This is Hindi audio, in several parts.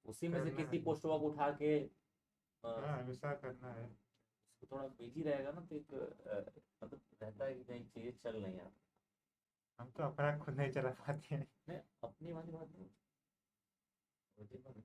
उसी में से करना किसी है। पोस्टवा को उठा के हाँ हमेशा करना है। उसको थोड़ा बिजी रहेगा ना, तो एक मतलब रहता है कि नहीं चीजें चल नहीं यार। हम तो अपना खुद नहीं चला पाते हैं। मैं अपनी वाली बात नहीं, मुझे बात-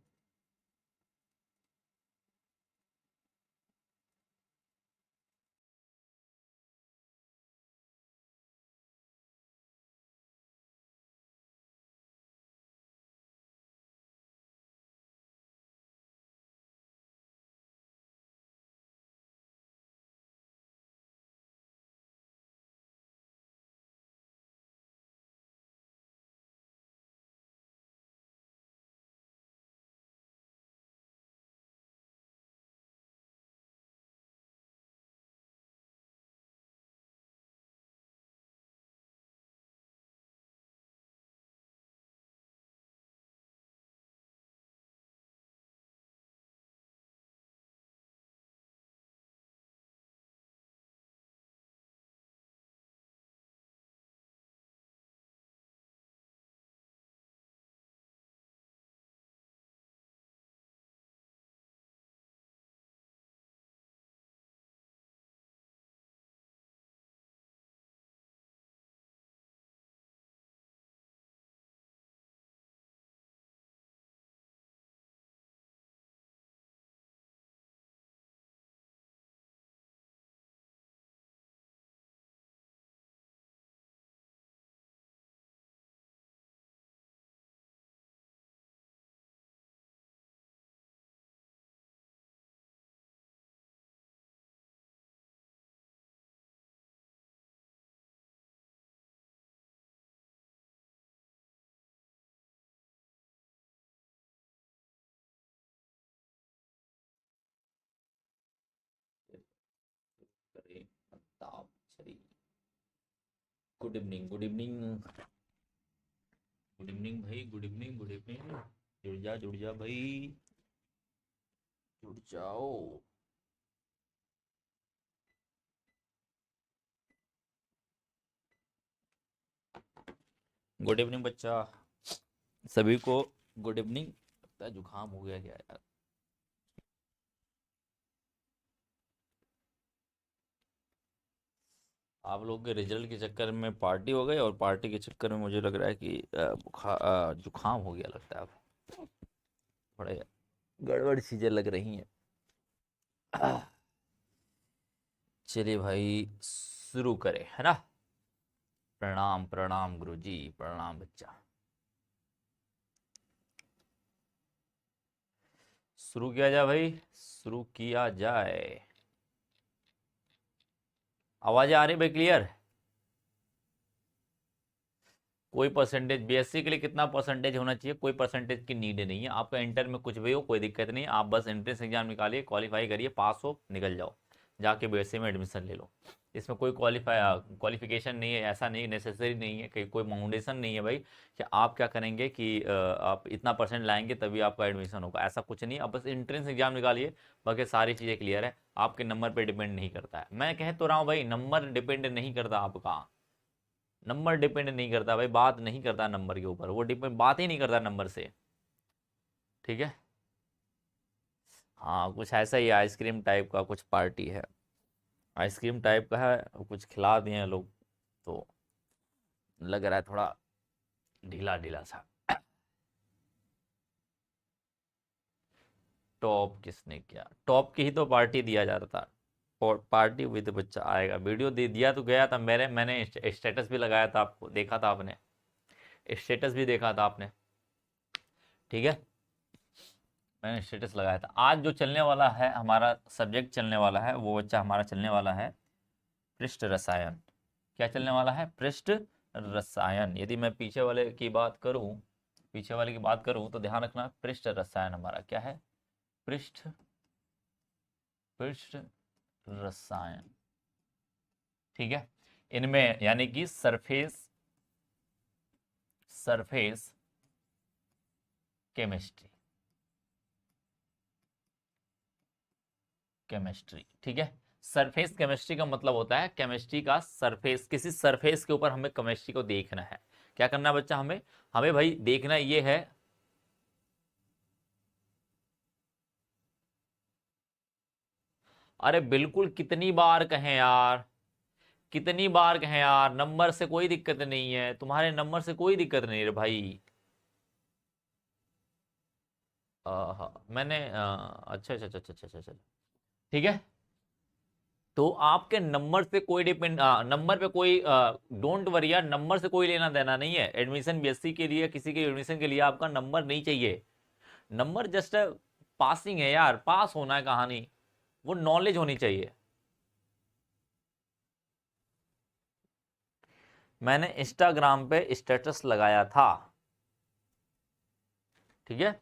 करे antakshari. Good evening, good evening, good evening भाई, गुड इवनिंग, गुड इवनिंग। जुड़ जा भाई, जुड़ जाओ। गुड इवनिंग बच्चा, सभी को गुड इवनिंग। लगता है जुकाम हो गया क्या यार। आप लोग के रिजल्ट के चक्कर में पार्टी हो गई, और पार्टी के चक्कर में मुझे लग रहा है कि जुकाम हो गया लगता है। अब थोड़ा गड़बड़ चीजें लग रही हैं। चलिए भाई, शुरू करें है ना। प्रणाम प्रणाम गुरुजी, प्रणाम बच्चा। शुरू किया जाए भाई, शुरू किया जाए। आवाजें आ रही भाई क्लियर। कोई परसेंटेज बीएससी के लिए कितना परसेंटेज होना चाहिए, कोई परसेंटेज की नीड नहीं है। आपका इंटर में कुछ भी हो कोई दिक्कत नहीं, आप बस एंट्रेंस एग्जाम निकालिए, क्वालिफाई करिए, पास हो निकल जाओ, जाके बीएससी में एडमिशन ले लो। इसमें कोई क्वालिफिकेशन नहीं है, ऐसा नहीं नेसेसरी नहीं है कि कोई फाउंडेशन नहीं है भाई कि आप क्या करेंगे कि आप इतना परसेंट लाएंगे तभी आपका एडमिशन होगा, ऐसा कुछ नहीं। आप बस एंट्रेंस एग्जाम निकालिए, बाकी सारी चीज़ें क्लियर है। आपके नंबर पर डिपेंड नहीं करता है, मैं कह तो रहा हूँ भाई, नंबर डिपेंड नहीं करता आपका। नंबर डिपेंड नहीं करता भाई, बात नहीं करता नंबर के ऊपर, वो डिपेंड बात ही नहीं करता नंबर से। ठीक है। हाँ कुछ ऐसा ही आइसक्रीम टाइप का कुछ पार्टी है, आइसक्रीम टाइप का है, कुछ खिला दिए हैं लोग, तो लग रहा है थोड़ा ढीला ढीला सा। टॉप किसने किया, टॉप की ही तो पार्टी दिया जा रहा था। और पार्टी विद बच्चा आएगा, वीडियो दे दिया तो गया था, मैंने स्टेटस भी लगाया था, आपको देखा था आपने, स्टेटस भी देखा था आपने। ठीक है, मैंने स्टेटस लगाया था। आज जो चलने वाला है हमारा सब्जेक्ट, चलने वाला है वो बच्चा हमारा चलने वाला है पृष्ठ रसायन। क्या चलने वाला है, पृष्ठ रसायन। यदि मैं पीछे वाले की बात करूं, पीछे वाले की बात करूं तो ध्यान रखना, पृष्ठ रसायन हमारा क्या है, पृष्ठ, पृष्ठ रसायन। ठीक है, इनमें यानी कि सरफेस, सरफेस केमिस्ट्री, केमिस्ट्री। ठीक है, सरफेस केमिस्ट्री का मतलब होता है केमिस्ट्री का सरफेस, किसी सरफेस के ऊपर हमें केमिस्ट्री को देखना है। क्या करना है बच्चा, हमें हमें भाई देखना ये है, अरे बिल्कुल, कितनी बार कहें यार, कितनी बार कहें यार, नंबर से कोई दिक्कत नहीं है, तुम्हारे नंबर से कोई दिक्कत नहीं है भाई। हाँ, मैंने अच्छा अच्छा अच्छा अच्छा अच्छा अच्छा, ठीक है। तो आपके नंबर से कोई डिपेंड, नंबर पे कोई, डोंट वरी यार, नंबर से कोई लेना देना नहीं है। एडमिशन बीएससी के लिए, किसी के एडमिशन के लिए आपका नंबर नहीं चाहिए। नंबर जस्ट पासिंग है यार, पास होना है कहानी, वो नॉलेज होनी चाहिए। मैंने इंस्टाग्राम पे स्टेटस लगाया था, ठीक है।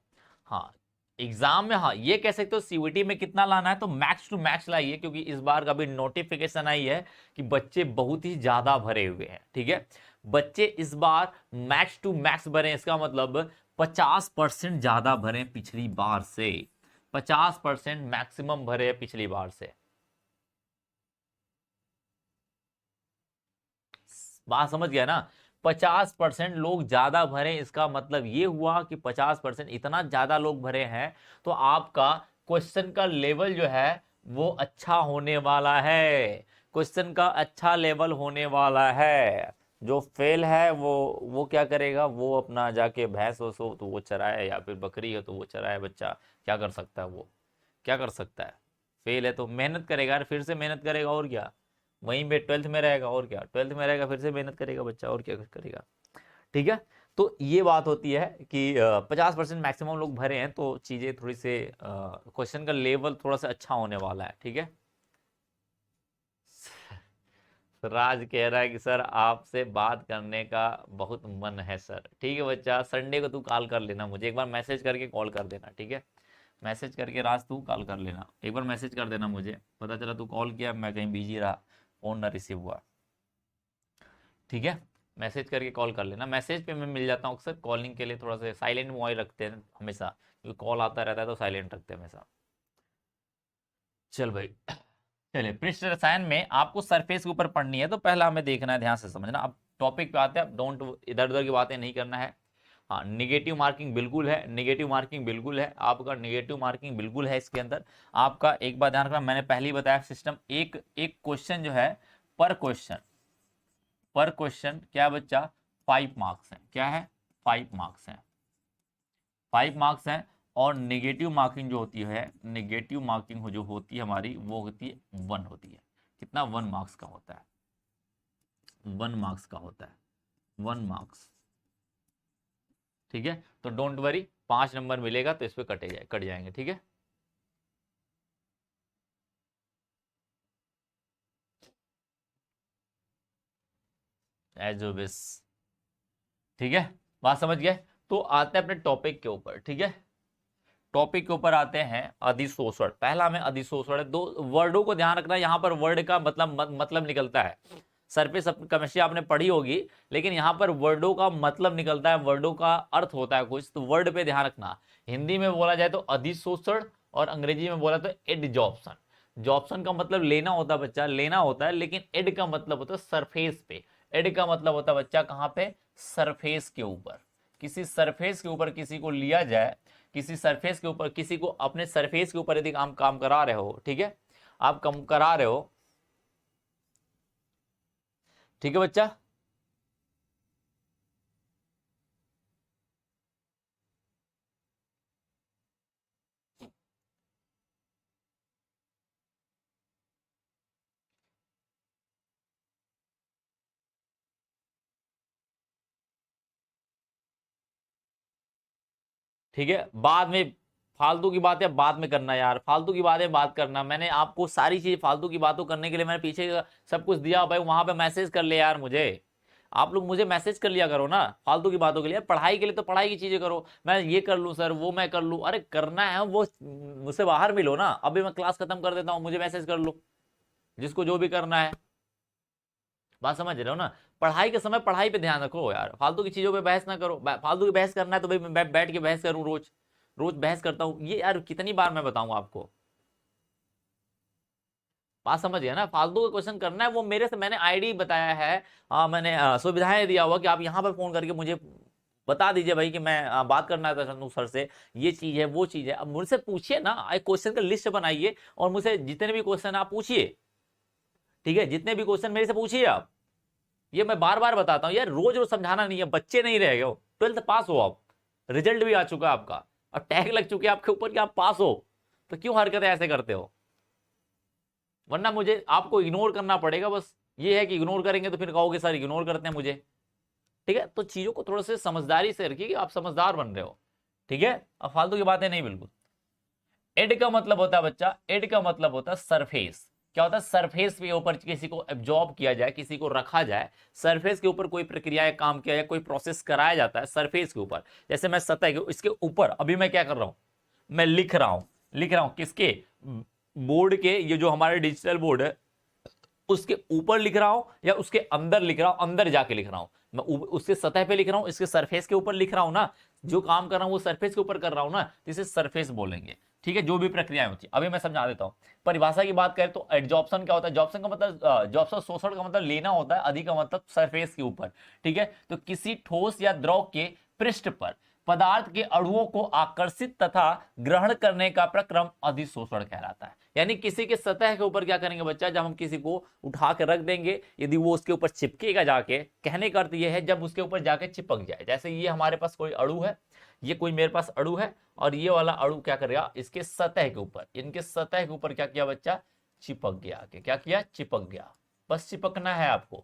हाँ, एग्जाम में, हाँ ये कह सकते हो सीयूईटी में कितना लाना है, तो मैक्स टू मैक्स लाइए, क्योंकि इस बार का भी नोटिफिकेशन आई है कि बच्चे बहुत ही ज्यादा भरे हुए हैं, ठीक है। बच्चे इस बार मैक्स टू मैक्स भरे, इसका मतलब 50% ज्यादा भरे पिछली बार से, 50% मैक्सिमम भरे पिछली बार से। बात समझ गया ना, 50% लोग ज्यादा भरे, इसका मतलब ये हुआ कि 50% इतना ज्यादा लोग भरे हैं, तो आपका क्वेश्चन का लेवल जो है वो अच्छा होने वाला है, क्वेश्चन का अच्छा लेवल होने वाला है। जो फेल है वो क्या करेगा, वो अपना जाके भैंस हो तो वो चराए, या फिर बकरी है तो वो चराए, बच्चा क्या कर सकता है, वो क्या कर सकता है। फेल है तो मेहनत करेगा यार, फिर से मेहनत करेगा, और क्या। वहीं पे ट्वेल्थ में रहेगा, और क्या, ट्वेल्थ में रहेगा फिर से मेहनत करेगा बच्चा, और क्या करेगा, ठीक है। तो ये बात होती है कि 50% मैक्सिमम लोग भरे हैं, तो चीजें थोड़ी से, क्वेश्चन का लेवल थोड़ा सा अच्छा होने वाला है, ठीक है। राज कह रहा है कि सर आपसे बात करने का बहुत मन है सर, ठीक है बच्चा, संडे को तू कॉल कर लेना मुझे, एक बार मैसेज करके कॉल कर देना, ठीक है। मैसेज करके राज तू कॉल कर लेना, एक बार मैसेज कर देना मुझे, पता चला तू कॉल किया, मैं कहीं बिजी रहा, फोन ना रिसीव हुआ, ठीक है। मैसेज करके कॉल कर लेना, मैसेज पे मैं मिल जाता हूँ अक्सर, कॉलिंग के लिए थोड़ा सा साइलेंट मोड रखते हैं हमेशा, क्योंकि कॉल आता रहता है तो साइलेंट रखते हैं हमेशा। चल भाई, चलिए, पृष्ठ रसायन में आपको सरफेस के ऊपर पढ़नी है, तो पहला हमें देखना है, ध्यान से समझना। अब टॉपिक पे आते हैं, अब डोंट इधर उधर की बातें नहीं करना है। हाँ, निगेटिव मार्किंग बिल्कुल है, निगेटिव मार्किंग बिल्कुल है, आपका निगेटिव मार्किंग बिल्कुल है इसके अंदर। आपका एक बात ध्यान रखना, मैंने पहले ही बताया सिस्टम, एक एक क्वेश्चन जो है, पर क्वेश्चन, पर क्वेश्चन क्या है बच्चा, 5 मार्क्स है, क्या है, 5 मार्क्स है, 5 मार्क्स है। और नेगेटिव मार्किंग जो होती है, नेगेटिव मार्किंग जो होती है हमारी, वो होती है 1 होती है। कितना, 1 मार्क्स का होता है, 1 मार्क्स का होता है, 1 मार्क्स, ठीक है। तो डोंट वरी, 5 नंबर मिलेगा तो इस पे कट जाएंगे, ठीक है। एज ओ बिस, ठीक है, बात समझ गए। तो आते हैं अपने टॉपिक के ऊपर, ठीक है। टॉपिक के ऊपर आते हैं, अधिशोषण, पहला में अधिशोषण है। दो वर्डों को ध्यान रखना, यहां पर वर्ड का मतलब निकलता है, सरफेस केमिस्ट्री आपने पढ़ी होगी, लेकिन यहां पर वर्डों का मतलब निकलता है, वर्डों का अर्थ होता है कुछ, तो वर्ड पे ध्यान रखना। हिंदी में बोला जाए तो अधिशोषण, और अंग्रेजी में बोला तो एडजॉर्प्शन। जॉब्सन का मतलब लेना होता है बच्चा, लेना होता है, लेकिन एड का मतलब होता है सरफेस पे। एड का मतलब होता है बच्चा कहां पे, सरफेस के ऊपर। किसी सरफेस के ऊपर किसी को लिया जाए, किसी सरफेस के ऊपर किसी को, अपने सरफेस के ऊपर यदि काम काम करा रहे हो, ठीक है, आप काम करा रहे हो, ठीक है बच्चा। ठीक है, बाद में फालतू की बातें बाद में करना यार, फालतू की बातें बात करना, मैंने आपको सारी चीज फालतू की बातों करने के लिए मैंने पीछे का सब कुछ दिया भाई, वहां पे मैसेज कर ले यार मुझे, आप लोग मुझे मैसेज कर लिया करो ना फालतू की बातों के लिए। पढ़ाई के लिए तो पढ़ाई की चीजें करो, मैं ये कर लूं सर, वो मैं कर लूं, अरे करना है वो मुझसे बाहर मिलो ना, अभी मैं क्लास खत्म कर देता हूँ, मुझे मैसेज कर लो, जिसको जो भी करना है। बात समझ रहे हो ना, पढ़ाई के समय पढ़ाई पे ध्यान रखो यार, फालतू की चीजों पे बहस ना करो। फालतू की बहस करना है तो भाई मैं बैठ के बहस करूं, रोज रोज बहस करता हूं, ये यार कितनी बार मैं बताऊं आपको। बात समझ गया ना, फालतू का क्वेश्चन करना है वो मेरे से, मैंने आईडी बताया है, मैंने सुविधाएं दिया हुआ कि आप यहां पर फोन करके मुझे बता दीजिए भाई कि मैं बात करना था शंतनु सर से, ये चीज है वो चीज है। अब मुझसे पूछिए ना, एक क्वेश्चन का लिस्ट बनाइए और मुझसे जितने भी क्वेश्चन आप पूछिए, ठीक है, जितने भी क्वेश्चन मेरे से पूछिए आप। ये मैं बार बार बताता हूं यार, रोज रोज समझाना नहीं है, बच्चे नहीं रह गए हो, 12th पास हो आप, रिजल्ट भी आ चुका है आपका, और टैग लग चुके हैं आपके ऊपर कि आप पास हो, तो क्यों हरकतें ऐसे करते हो? वरना मुझे आपको इग्नोर करना पड़ेगा, बस ये है कि इग्नोर करेंगे तो फिर कहोगे सर इग्नोर करते हैं मुझे, ठीक है? तो चीजों को थोड़ा से समझदारी से रखिए कि आप समझदार बन रहे हो, ठीक है? अब फालतू की बातें नहीं बिल्कुल। एड का मतलब होता है बच्चा, एड का मतलब होता है सरफेस। क्या होता है? सरफेस के ऊपर किसी को एब्जॉर्ब किया जाए, किसी को रखा जाए, सरफेस के ऊपर कोई प्रक्रिया काम किया जाए, कोई प्रोसेस कराया जाता है सरफेस के ऊपर। जैसे मैं सतह के इसके ऊपर अभी मैं क्या कर रहा हूं, मैं लिख रहा हूं किसके, बोर्ड के, ये जो हमारे डिजिटल बोर्ड है उसके ऊपर लिख रहा हूं या उसके अंदर लिख रहा हूं, अंदर जाके लिख रहा हूं, मैं उसके सतह पे लिख रहा हूं, इसके सरफेस के ऊपर लिख रहा हूं ना, जो काम कर रहा हूं वो सरफेस के ऊपर कर रहा हूं ना, इसे सरफेस बोलेंगे, ठीक है? जो भी प्रक्रियाएं होती है अभी मैं समझा देता हूं। परिभाषा की बात करें तो एडजॉर्प्शन क्या होता है? जॉब्सन का मतलब, जॉब्सन शोषण का मतलब लेना होता है, अधिक का मतलब सरफेस के ऊपर, ठीक है? तो किसी ठोस या द्रव के पृष्ठ पर पदार्थ के अणुओं को आकर्षित तथा ग्रहण करने का प्रक्रम अधिशोषण कहलाता है। यानी किसी के सतह के ऊपर क्या करेंगे बच्चा, जब हम किसी को उठा के रख देंगे, यदि वो उसके ऊपर चिपकेगा जाके, कहने का अर्थ ये है जब उसके ऊपर जाके चिपक जाए। जैसे ये हमारे पास कोई अणु है, ये कोई मेरे पास अणु है, और ये वाला अणु क्या करेगा, इसके सतह के ऊपर, इनके सतह के ऊपर क्या किया बच्चा, चिपक गया आके, क्या किया, चिपक गया। बस चिपकना है आपको,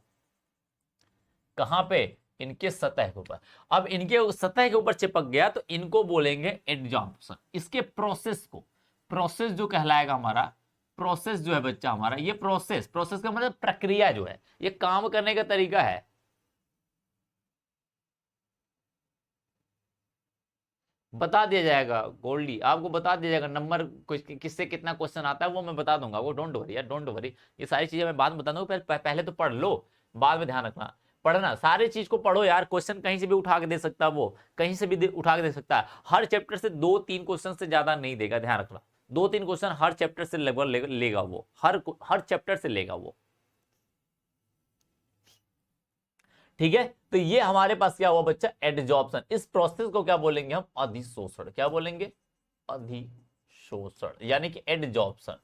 कहां पे, इनके सतह के ऊपर। अब इनके सतह के ऊपर चिपक गया तो इनको बोलेंगे एडजॉर्प्शन। इसके प्रोसेस को, प्रोसेस जो कहलाएगा हमारा, प्रोसेस जो है बच्चा हमारा, ये प्रोसेस, प्रोसेस का मतलब प्रक्रिया जो है, ये काम करने का तरीका है। बता दिया जाएगा गोल्डी, आपको बता दिया जाएगा, नंबर किससे कितना क्वेश्चन आता है वो मैं बता दूंगा, वो डोंट वरी यार, डोंट वरी। ये सारी चीजें मैं बाद में बता दूंगा, पहले तो पढ़ लो, बाद में ध्यान रखना। पढ़ना, सारी चीज को पढ़ो यार, क्वेश्चन कहीं से भी उठा के दे सकता है, वो कहीं से भी उठा के दे सकता है। हर चैप्टर से 2-3 क्वेश्चन से ज्यादा नहीं देगा, ध्यान रखना। 2-3 क्वेश्चन हर चैप्टर से लगभग लेगा वो, हर चैप्टर से लेगा वो, ठीक है? तो ये हमारे पास क्या हुआ बच्चा, एडजॉर्प्शन। इस प्रोसेस को क्या बोलेंगे हम, अधिशोषण। क्या बोलेंगे, अधिशोषण, यानी कि एडजॉर्प्शन,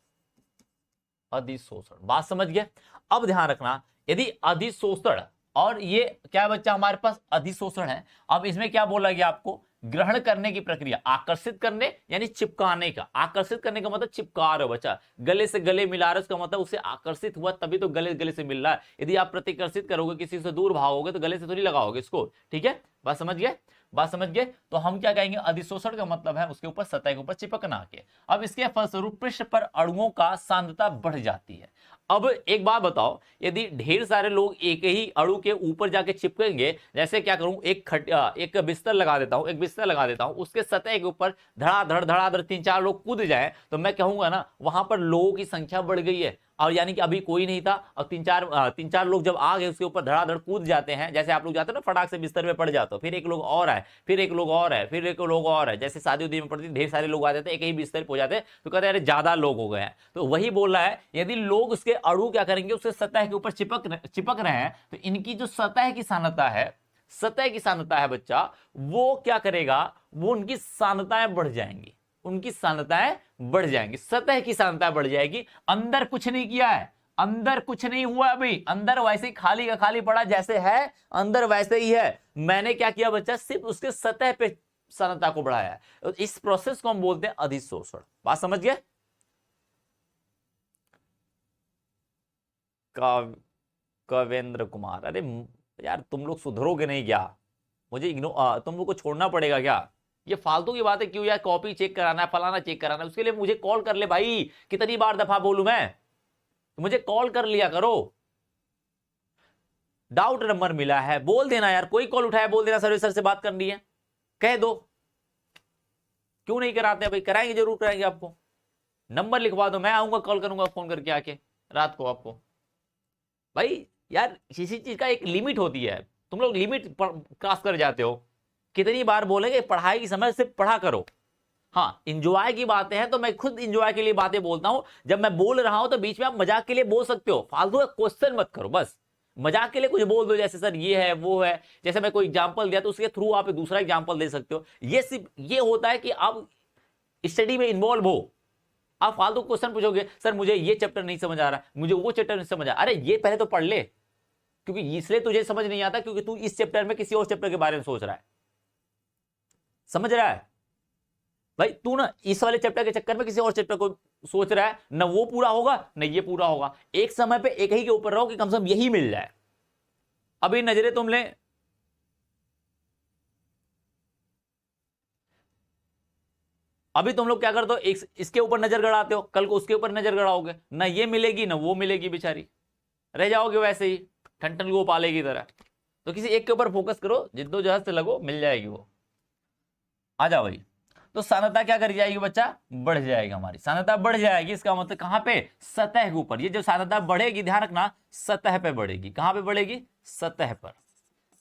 अधिशोषण। बात समझ गए? अब ध्यान रखना, यदि अधिशोषण, और ये क्या है बच्चा, हमारे पास अधिशोषण है। अब इसमें क्या बोला गया आपको, ग्रहण करने की प्रक्रिया, आकर्षित करने यानी चिपकाने का, आकर्षित करने का मतलब चिपका रहे हो बच्चा, गले से गले मिला रहे, उसका मतलब उससे आकर्षित हुआ तभी तो गले गले से मिल रहा है। यदि आप प्रतिकर्षित करोगे, किसी से दूर भागोगे तो गले से थोड़ी लगाओगे इसको, ठीक है? बात समझ गए? बात समझ गए? तो हम क्या कहेंगे, अधिशोषण का मतलब है उसके ऊपर, सतह के ऊपर चिपकना के। अब इसके फलस्वरूप पृष्ठ पर अणुओं का सांद्रता बढ़ जाती है। अब एक बात बताओ, यदि ढेर सारे लोग एक ही अणु के ऊपर जाके चिपकेंगे, जैसे क्या करूं, एक बिस्तर लगा देता हूं, एक बिस्तर लगा देता हूं, उसके सतह के ऊपर धड़ाधड़ 3-4 लोग कूद जाए, तो मैं कहूंगा ना वहां पर लोगों की संख्या बढ़ गई है, और यानी कि अभी कोई नहीं था, और 3-4 लोग जब आ गए उसके ऊपर धड़ाधड़ कूद जाते हैं, जैसे आप लोग जाते हो ना फटाक से बिस्तर में पड़ जाते हो, फिर एक लोग और आए, फिर एक लोग और है, फिर एक लोग और है, जैसे शादी उदी में पड़ती ढेर सारे लोग आ जाते हैं, एक ही बिस्तर पे हो जाते हैं, तो कहते हैं अरे ज्यादा लोग हो गए हैं। तो वही बोल रहा है, यदि लोग उसके अणु क्या करेंगे, उसके सतह के ऊपर चिपक रहे हैं, तो इनकी जो सतह की सांद्रता है, सतह की सांद्रता है बच्चा, वो क्या करेगा, वो उनकी सांद्रताएं बढ़ जाएंगी, उनकी सांद्रताएं बढ़ जाएंगी, सतह की सांद्रता बढ़ जाएगी। अंदर कुछ नहीं किया है, अंदर कुछ नहीं हुआ, अभी अंदर वैसे ही खाली का खाली पड़ा, जैसे है अंदर वैसे ही है। मैंने क्या किया बच्चा, सिर्फ उसके सतह पे सांद्रता को बढ़ाया है। तो इस प्रोसेस को हम बोलते हैं अधिशोषण। बात समझ गए? कवेंद्र कुमार, अरे यार तुम लोग सुधरोगे नहीं क्या? मुझे तुम लोग को छोड़ना पड़ेगा क्या? ये फालतू की बात है, क्यों यार, कॉपी चेक कराना है, फलाना चेक कराना है, उसके लिए मुझे कॉल कर ले भाई, कितनी बार दफा बोलूं मैं, तो मुझे कॉल कर लिया करो। डाउट नंबर मिला है, बोल देना यार, कोई कॉल उठाया बोल देना सर्विस सर से बात करनी है, कह दो। क्यों नहीं कराते भाई? कराएंगे, जरूर कराएंगे आपको। नंबर लिखवा दो, मैं आऊंगा, कॉल करूंगा फोन करके आके रात को आपको। भाई यार किसी चीज का एक लिमिट होती है, तुम लोग लिमिट क्रॉस कर जाते हो। कितनी बार बोलेंगे, पढ़ाई की समय से पढ़ा करो। हाँ, इंजॉय की बातें हैं तो मैं खुद इंजॉय के लिए बातें बोलता हूं, जब मैं बोल रहा हूं तो बीच में आप मजाक के लिए बोल सकते हो, फालतू का क्वेश्चन मत करो बस। मजाक के लिए कुछ बोल दो, जैसे सर ये है वो है, जैसे मैं कोई एग्जांपल दिया तो उसके थ्रू आप दूसरा एग्जांपल दे सकते हो। ये सिर्फ ये होता है कि आप स्टडी में इन्वॉल्व हो। आप फालतू क्वेश्चन पूछोगे, सर मुझे ये चैप्टर नहीं समझ आ रहा, मुझे वो चैप्टर नहीं समझ आ रहा, अरे ये पहले तो पढ़ ले, क्योंकि इसलिए तुझे समझ नहीं आता क्योंकि तू इस चैप्टर में किसी और चैप्टर के बारे में सोच रहा है। समझ रहा है भाई, तू ना इस वाले चैप्टर के चक्कर में किसी और चैप्टर को सोच रहा है, ना वो पूरा होगा ना ये पूरा होगा। एक समय पे एक ही के ऊपर रहो कि कम से कम यही मिल जाए। अभी नजरे तुम ले, अभी तुम लोग क्या करते हो, इसके ऊपर नजर गड़ाते हो, कल को उसके ऊपर नजर गड़ाओगे, ना ये मिलेगी ना वो मिलेगी, बेचारी रह जाओगे वैसे ही ठंठन गोपाले की तरह। तो किसी एक के ऊपर फोकस करो, जिद्दोजहद से लगो, मिल जाएगी वो। आ जाओ भाई। तो सांद्रता क्या कर जाएगी बच्चा, बढ़ जाएगी हमारी, सांद्रता बढ़ जाएगी। इसका मतलब कहां पे, सतह के ऊपर। ये जो सांद्रता बढ़ेगी, ध्यान रखना, सतह पे बढ़ेगी। कहां पे बढ़ेगी, सतह पर,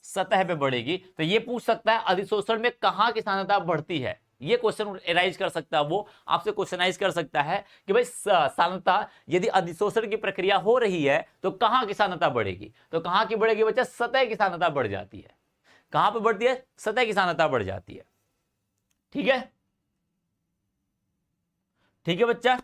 सतह पे बढ़ेगी। तो ये पूछ सकता है अधिशोषण में कहां की सांद्रता बढ़ती है, ये क्वेश्चन एराइज कर सकता है, वो आपसे क्वेश्चनाइज कर सकता है कि भाई सांद्रता यदि अधिशोषण की प्रक्रिया हो रही है तो कहां की सांद्रता बढ़ेगी। तो कहां की बढ़ेगी बच्चा, सतह की सांद्रता बढ़ जाती है। कहां पे बढ़ती है, सतह की सांद्रता बढ़ जाती है। ठीक है, ठीक है बच्चा।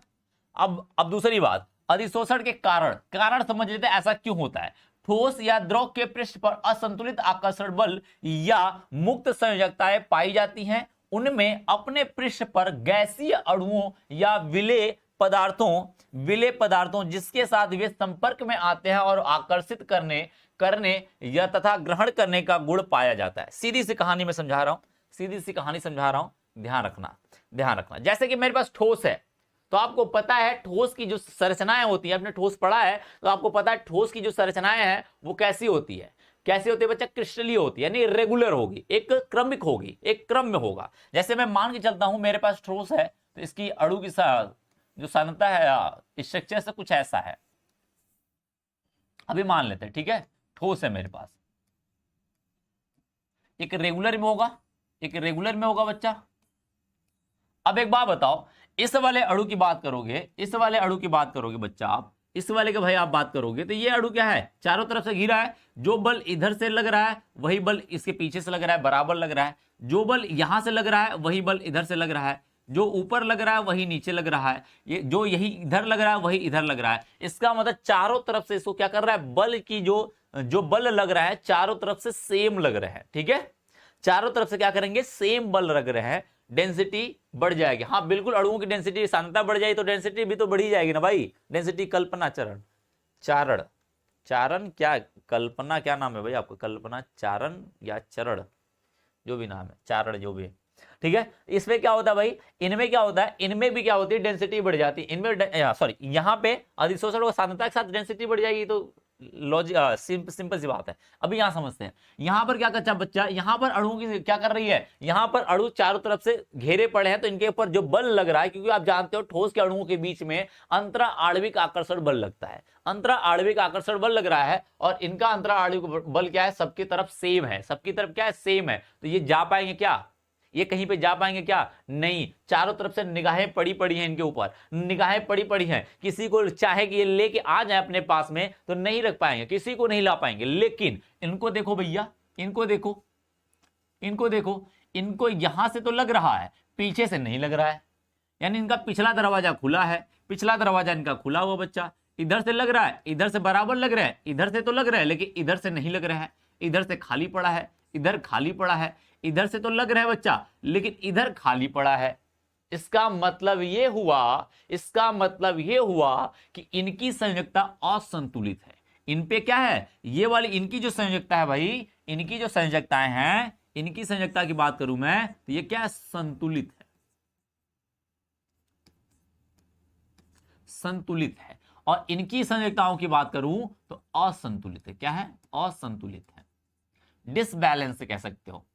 अब दूसरी बात, अधिशोषण के कारण समझ लेते हैं, ऐसा क्यों होता है। ठोस या द्रव के पृष्ठ पर असंतुलित आकर्षण बल या मुक्त संयोजकताएं पाई जाती हैं। उनमें अपने पृष्ठ पर गैसीय अणुओं या विले पदार्थों जिसके साथ वे संपर्क में आते हैं और आकर्षित करने या तथा ग्रहण करने का गुण पाया जाता है। सीधी सी कहानी में समझा रहा हूं, सीधी सी कहानी समझा रहा हूं, ध्यान रखना। जैसे कि मेरे पास ठोस है, तो आपको पता है ठोस की जो संरचनाएं होती है, आपने ठोस पढ़ा है तो आपको पता है ठोस की जो संरचनाएं हैं वो कैसी होती है, कैसी होती है बच्चा, क्रिस्टलीय होती है, यानी रेगुलर होगी, एक क्रमिक होगी, एक क्रम में होगा। जैसे मैं मान के चलता हूं मेरे पास ठोस है, तो इसकी अणु की जो सांद्रता है स्ट्रक्चर से कुछ ऐसा है। अभी मान लेते हैं, ठीक है, ठोस है मेरे पास, एक रेगुलर में होगा बच्चा। अब एक बात बताओ, इस वाले अणु की बात करोगे बच्चा, आप इस वाले के भाई आप बात करोगे तो ये अणु क्या है, चारों तरफ से घिरा है। जो बल इधर से लग रहा है वही बल इसके पीछे से लग रहा है, बराबर लग रहा है। जो बल यहां से लग रहा है वही बल इधर से लग रहा है। जो ऊपर लग रहा है वही नीचे लग रहा है। ये जो यही इधर लग रहा है वही इधर लग रहा है। इसका मतलब चारों तरफ से इसको क्या कर रहा है, बल की जो बल लग रहा है चारों तरफ से सेम लग रहा है। ठीक है, चारों तरफ से क्या करेंगे, सेम बल लग रहे हैं, डेंसिटी बढ़ जाएगी। हाँ बिल्कुल, अणुओं की डेंसिटी, सांद्रता बढ़ जाएगी तो डेंसिटी भी तो बढ़ी जाएगी ना भाई। डेंसिटी, कल्पना, चारण क्या, कल्पना क्या नाम है भाई आपका, कल्पना चारण या चरण, जो भी नाम है, चारण जो भी है, ठीक है। इसमें क्या होता है भाई, इनमें क्या होता है, इनमें भी क्या होती है, डेंसिटी बढ़ जाती है। इनमें सॉरी, यहाँ पे अधिशोषण और सांद्रता के साथ डेंसिटी बढ़ जाएगी, तो लॉजिक सिंपल सी बात है। अभी यहां समझते हैं, यहां पर क्या करता बच्चा, यहां पर अणुओं की क्या कर रही है, यहां पर अणु चारों तरफ से घेरे पड़े हैं, तो इनके ऊपर जो बल लग रहा है, क्योंकि आप जानते हो ठोस के अणुओं के बीच में अंतरा आणविक आकर्षण बल लगता है, अंतरा आणविक आकर्षण बल लग रहा है, और इनका अंतरा आणविक बल क्या है, सबकी तरफ सेम है, सबकी तरफ क्या है, सेम है। तो ये जा पाएंगे क्या, ये कहीं पे जा पाएंगे क्या, नहीं। चारों तरफ से निगाहें पड़ी हैं इनके ऊपर, निगाहें पड़ी हैं। किसी को चाहे कि ये लेके आ जाए अपने पास में तो नहीं रख पाएंगे, किसी को नहीं ला पाएंगे। लेकिन इनको देखो भैया, इनको देखो, इनको यहां से तो लग रहा है, पीछे से नहीं लग रहा है, यानी इनका पिछला दरवाजा खुला है, पिछला दरवाजा इनका खुला हुआ बच्चा। इधर से लग रहा है, इधर से बराबर लग रहा है, इधर से तो लग रहा है, लेकिन इधर से नहीं लग रहा है, इधर से खाली पड़ा है, इधर खाली पड़ा है। इधर से तो लग रहा है बच्चा, लेकिन इधर खाली पड़ा है। इसका मतलब ये हुआ कि इनकी संयोजकता असंतुलित है। इन पे क्या है, ये वाली इनकी जो संयोजकता है भाई, इनकी जो संयोजकताएं हैं, इनकी संयोजकता की बात करूं मैं तो ये क्या है, संतुलित है, संतुलित है। और इनकी संयोजकताओं की बात करूं तो असंतुलित है। क्या है, असंतुलित है, डिसबैलेंस कह सकते हो,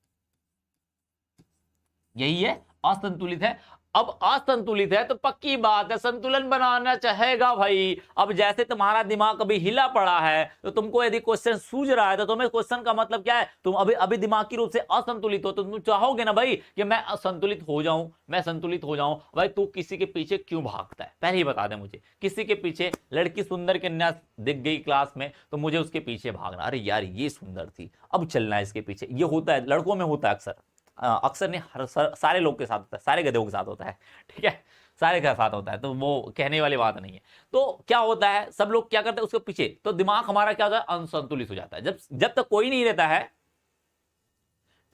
यही है असंतुलित है। अब असंतुलित है तो पक्की बात है संतुलन बनाना चाहेगा भाई। अब जैसे तुम्हारा दिमाग कभी हिला पड़ा है तो तुमको यदि क्वेश्चन सूझ रहा है तो तुम्हें क्वेश्चन का मतलब क्या है, तुम अभी अभी दिमागी रूप से असंतुलित हो तो तुम चाहोगे ना भाई कि मैं असंतुलित हो जाऊं, मैं संतुलित हो जाऊं। भाई तू किसी के पीछे क्यों भागता है, पहले ही बता दे मुझे। किसी के पीछे लड़की सुंदर कन्या दिख गई क्लास में तो मुझे उसके पीछे भागना, अरे यार ये सुंदर थी अब चलना है इसके पीछे। ये होता है लड़कों में, होता है अक्सर, अक्सर नहीं सारे लोग के साथ होता है, सारे गधों के साथ होता है, ठीक है, सारे के साथ होता है, तो वो कहने वाली बात नहीं है। तो क्या होता है सब लोग क्या करते हैं उसके पीछे, तो दिमाग हमारा क्या होता है असंतुलित हो जाता है। जब तक कोई नहीं रहता है,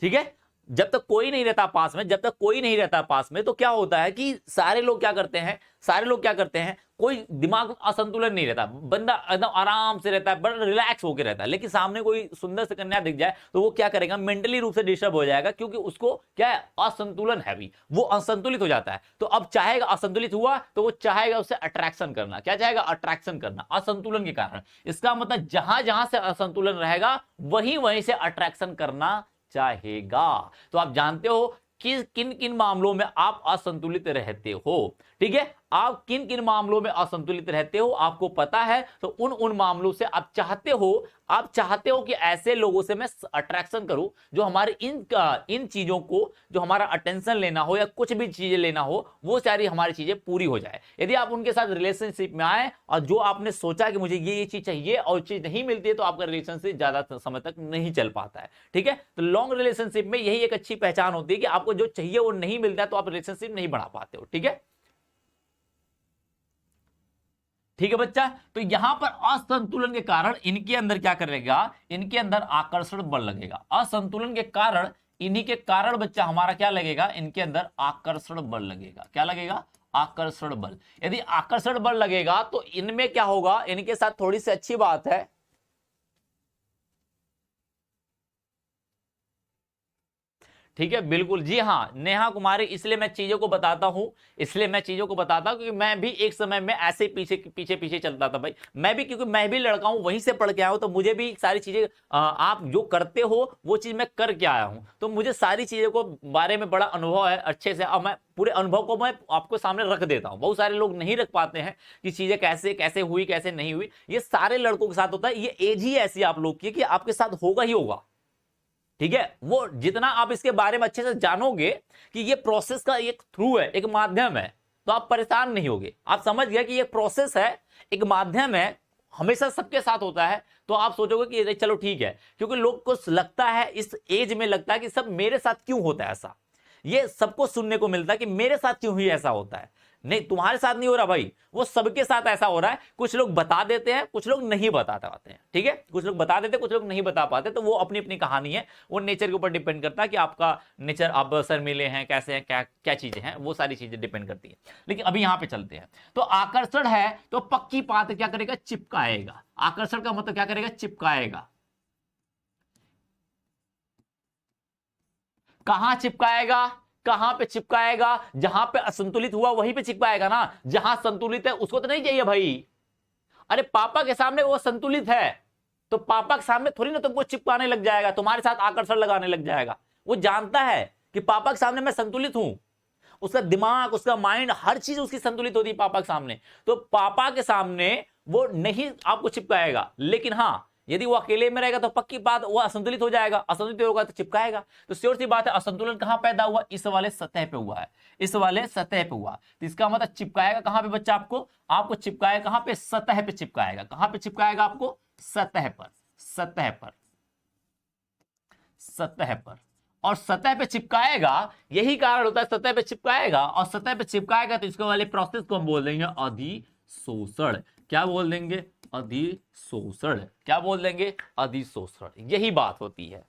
ठीक है, जब तक कोई नहीं रहता पास में, जब तक कोई नहीं रहता पास में तो क्या होता है कि सारे लोग क्या करते हैं, सारे लोग क्या करते हैं, कोई दिमाग में असंतुलन नहीं रहता, बंदा एकदम आराम से रहता है, बड़ा रिलैक्स होकर रहता है। लेकिन सामने कोई सुंदर से कन्या दिख जाए तो वो क्या करेगा, मेंटली रूप से डिस्टर्ब हो जाएगा, क्योंकि उसको क्या है असंतुलन है, भी वो असंतुलित हो जाता है। तो अब चाहेगा, असंतुलित हुआ तो वो चाहेगा उससे अट्रैक्शन करना, क्या चाहेगा, अट्रैक्शन करना, असंतुलन के कारण। इसका मतलब जहां जहां से असंतुलन रहेगा वहीं वहीं से अट्रैक्शन करना चाहेगा। तो आप जानते हो कि किन किन मामलों में आप असंतुलित रहते हो, ठीक है, आप किन किन मामलों में असंतुलित रहते हो आपको पता है, तो उन उन मामलों से आप चाहते हो कि ऐसे लोगों से मैं अट्रैक्शन करूं जो हमारे इन चीजों को, जो हमारा अटेंशन लेना हो या कुछ भी चीजें लेना हो, वो सारी हमारी चीजें पूरी हो जाए। यदि आप उनके साथ रिलेशनशिप में आए और जो आपने सोचा कि मुझे ये चीज चाहिए और चीज नहीं मिलती है तो आपका रिलेशनशिप ज्यादा समय तक नहीं चल पाता है, ठीक है। तो लॉन्ग रिलेशनशिप में यही एक अच्छी पहचान होती है कि आपको जो चाहिए वो नहीं मिलता है तो आप रिलेशनशिप नहीं बढ़ा पाते हो, ठीक है, ठीक है बच्चा। तो यहां पर असंतुलन के कारण इनके अंदर क्या करेगा, इनके अंदर आकर्षण बल लगेगा। असंतुलन के कारण, इन्हीं के कारण बच्चा हमारा क्या लगेगा, इनके अंदर आकर्षण बल लगेगा। क्या लगेगा, आकर्षण बल। यदि आकर्षण बल लगेगा तो इनमें क्या होगा, इनके साथ थोड़ी सी अच्छी बात है, ठीक है, बिल्कुल, जी हाँ नेहा कुमारी, इसलिए मैं चीजों को बताता हूं, इसलिए मैं चीजों को बताता हूं क्योंकि मैं भी एक समय में ऐसे पीछे पीछे पीछे चलता था भाई। मैं भी, क्योंकि मैं भी लड़का हूं, वहीं से पढ़ के आया हूं, तो मुझे भी सारी चीजें आप जो करते हो वो चीज मैं करके आया हूं, तो मुझे सारी चीजों को बारे में बड़ा अनुभव है अच्छे से। अब मैं पूरे अनुभव को मैं आपको सामने रख देता हूं। बहुत सारे लोग नहीं रख पाते हैं कि चीजें कैसे कैसे हुई कैसे नहीं हुई। ये सारे लड़कों के साथ होता है, ये एज ही ऐसी आप लोग की कि आपके साथ होगा ही होगा, ठीक है। वो जितना आप इसके बारे में अच्छे से जानोगे कि ये प्रोसेस का एक थ्रू है, एक माध्यम है, तो आप परेशान नहीं होगे। आप समझ गए कि ये प्रोसेस है, एक माध्यम है, हमेशा सबके साथ होता है, तो आप सोचोगे कि चलो ठीक है। क्योंकि लोग को लगता है, इस एज में लगता है कि सब मेरे साथ क्यों होता है ऐसा, ये सबको सुनने को मिलता है कि मेरे साथ क्यों ही ऐसा होता है। नहीं, तुम्हारे साथ नहीं हो रहा भाई, वो सबके साथ ऐसा हो रहा है। कुछ लोग बता देते हैं, कुछ लोग नहीं बता पाते हैं, ठीक है, कुछ लोग बता देते हैं, कुछ लोग नहीं बता पाते, तो वो अपनी अपनी कहानी है, वो नेचर के ऊपर डिपेंड करता है कि आपका नेचर, आप सर मिले हैं कैसे हैं, क्या क्या चीजें हैं, वो सारी चीजें डिपेंड करती है। लेकिन अभी यहां पे चलते हैं। तो आकर्षण है तो पक्की बात क्या करेगा, चिपकाएगा। आकर्षण का मतलब क्या करेगा, चिपकाएगा। कहां चिपकाएगा, कहां पे चिपकाएगा, जहां पे असंतुलित हुआ वहीं पे चिपकाएगा ना। जहां संतुलित है उसको तो नहीं चाहिए भाई। अरे पापा के सामने वो संतुलित है तो पापा के सामने थोड़ी ना तुमको चिपकाने लग जाएगा, तुम्हारे साथ आकर्षण लगाने लग जाएगा। वो जानता है कि पापा के सामने मैं संतुलित हूं, उसका दिमाग, उसका माइंड, हर चीज उसकी संतुलित होती है पापा के सामने, तो पापा के सामने वो नहीं आपको चिपकाएगा। लेकिन हाँ, यदि वो अकेले में रहेगा तो पक्की बात वो असंतुलित हो जाएगा, असंतुलित होगा तो चिपकाएगा। तो श्योर सी बात है असंतुलन कहां पैदा हुआ, इस वाले सतह पे हुआ है, इस वाले सतह पे हुआ। तो इसका मतलब चिपकाएगा कहां पे बच्चा, आपको चिपकाएगा कहां पे, सतह पे चिपकाएगा। कहां पे चिपकाएगा आपको, सतह पर, सतह पर, सतह पर। और सतह पे चिपकाएगा, यही कारण होता है सतह पे चिपकाएगा, और सतह पे चिपकाएगा तो इसको वाले प्रोसेस को हम बोल देंगे अधिशोषण। क्या बोल देंगे, अधिशोषण। क्या बोल देंगे, अधिशोषण। यही बात होती है।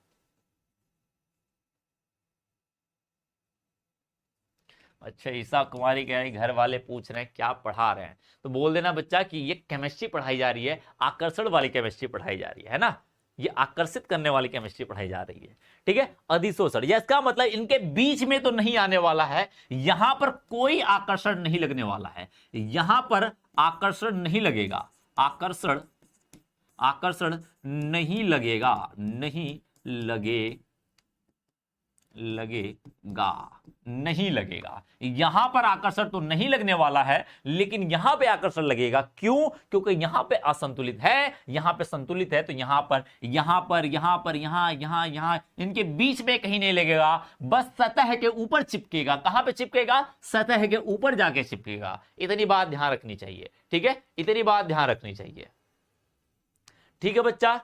अच्छा, ईसा कुमारी कह रही घर वाले पूछ रहे हैं क्या पढ़ा रहे हैं, तो बोल देना बच्चा कि ये केमिस्ट्री पढ़ाई जा रही है, आकर्षण वाली केमिस्ट्री पढ़ाई जा रही है ना, ये आकर्षित करने वाली केमिस्ट्री पढ़ाई जा रही है, ठीक है। अधिशोषण, इसका मतलब इनके बीच में तो नहीं आने वाला है, यहां पर कोई आकर्षण नहीं लगने वाला है, यहां पर आकर्षण नहीं लगेगा, आकर्षण, आकर्षण नहीं लगेगा, नहीं लगेगा, नहीं लगेगा। यहां पर आकर्षण तो नहीं लगने वाला है, लेकिन यहां पे आकर्षण लगेगा। क्यों? क्योंकि यहां पे असंतुलित है, यहां पे संतुलित है, तो यहां पर यहां इनके बीच में कहीं नहीं लगेगा, बस सतह के ऊपर चिपकेगा। कहां पे चिपकेगा? सतह के ऊपर जाके चिपकेगा। इतनी बात ध्यान रखनी चाहिए, ठीक है, इतनी बात ध्यान रखनी चाहिए। ठीक है बच्चा,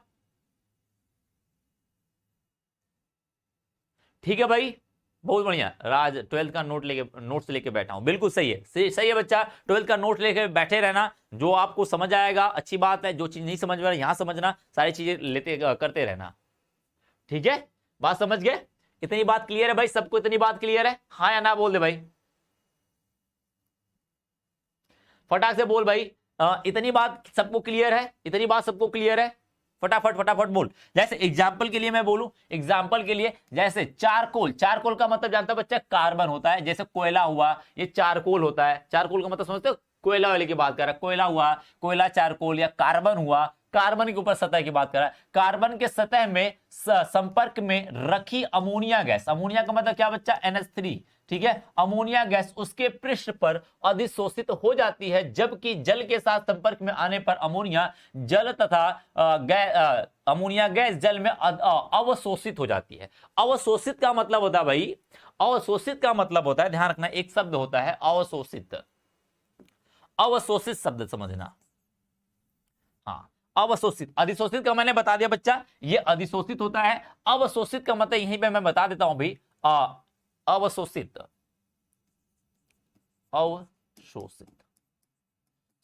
ठीक है भाई, बहुत बढ़िया। राज 12th का नोट्स लेके बैठा हूं, बिल्कुल सही है, सही है बच्चा। 12th का नोट लेके बैठे रहना, जो आपको समझ आएगा अच्छी बात है, जो चीज नहीं समझ में आ रहा यहां समझना, सारी चीजें लेते करते रहना, ठीक है। बात समझ गए? इतनी बात क्लियर है भाई सबको? इतनी बात क्लियर है? हाँ या ना बोल दे भाई, फटाक से बोल भाई। इतनी बात सबको क्लियर है? इतनी बात सबको क्लियर है? फटाफट फटाफट बोल। जैसे एग्जाम्पल के लिए मैं बोलूं, एग्जाम्पल के लिए जैसे चारकोल, चारकोल का मतलब जानता है बच्चा? कार्बन होता है। जैसे कोयला हुआ, ये चारकोल होता है। चारकोल का मतलब समझते हो? कोयला वाले की बात कर रहा है, कोयला हुआ, कोयला चारकोल। या कार्बन हुआ, कार्बन के ऊपर सतह की बात कर रहा है। कार्बन के सतह में संपर्क में रखी अमोनिया गैस, अमोनिया का मतलब क्या बच्चा? NH3, ठीक है। अमोनिया गैस उसके पृष्ठ पर अधिशोषित हो जाती है, जबकि जल के साथ संपर्क में आने पर अमोनिया जल तथा अमोनिया गैस जल में अवशोषित हो जाती है। अवशोषित का मतलब होता है भाई, अवशोषित का मतलब होता है, ध्यान रखना, एक शब्द होता है अवशोषित। अवशोषित शब्द समझना, हाँ, अवशोषित। अधिशोषित का मैंने बता दिया बच्चा, ये अधिशोषित होता है। अवशोषित का मतलब यहीं पे मैं बता देता हूं भाई, अवशोषित, अवशोषित।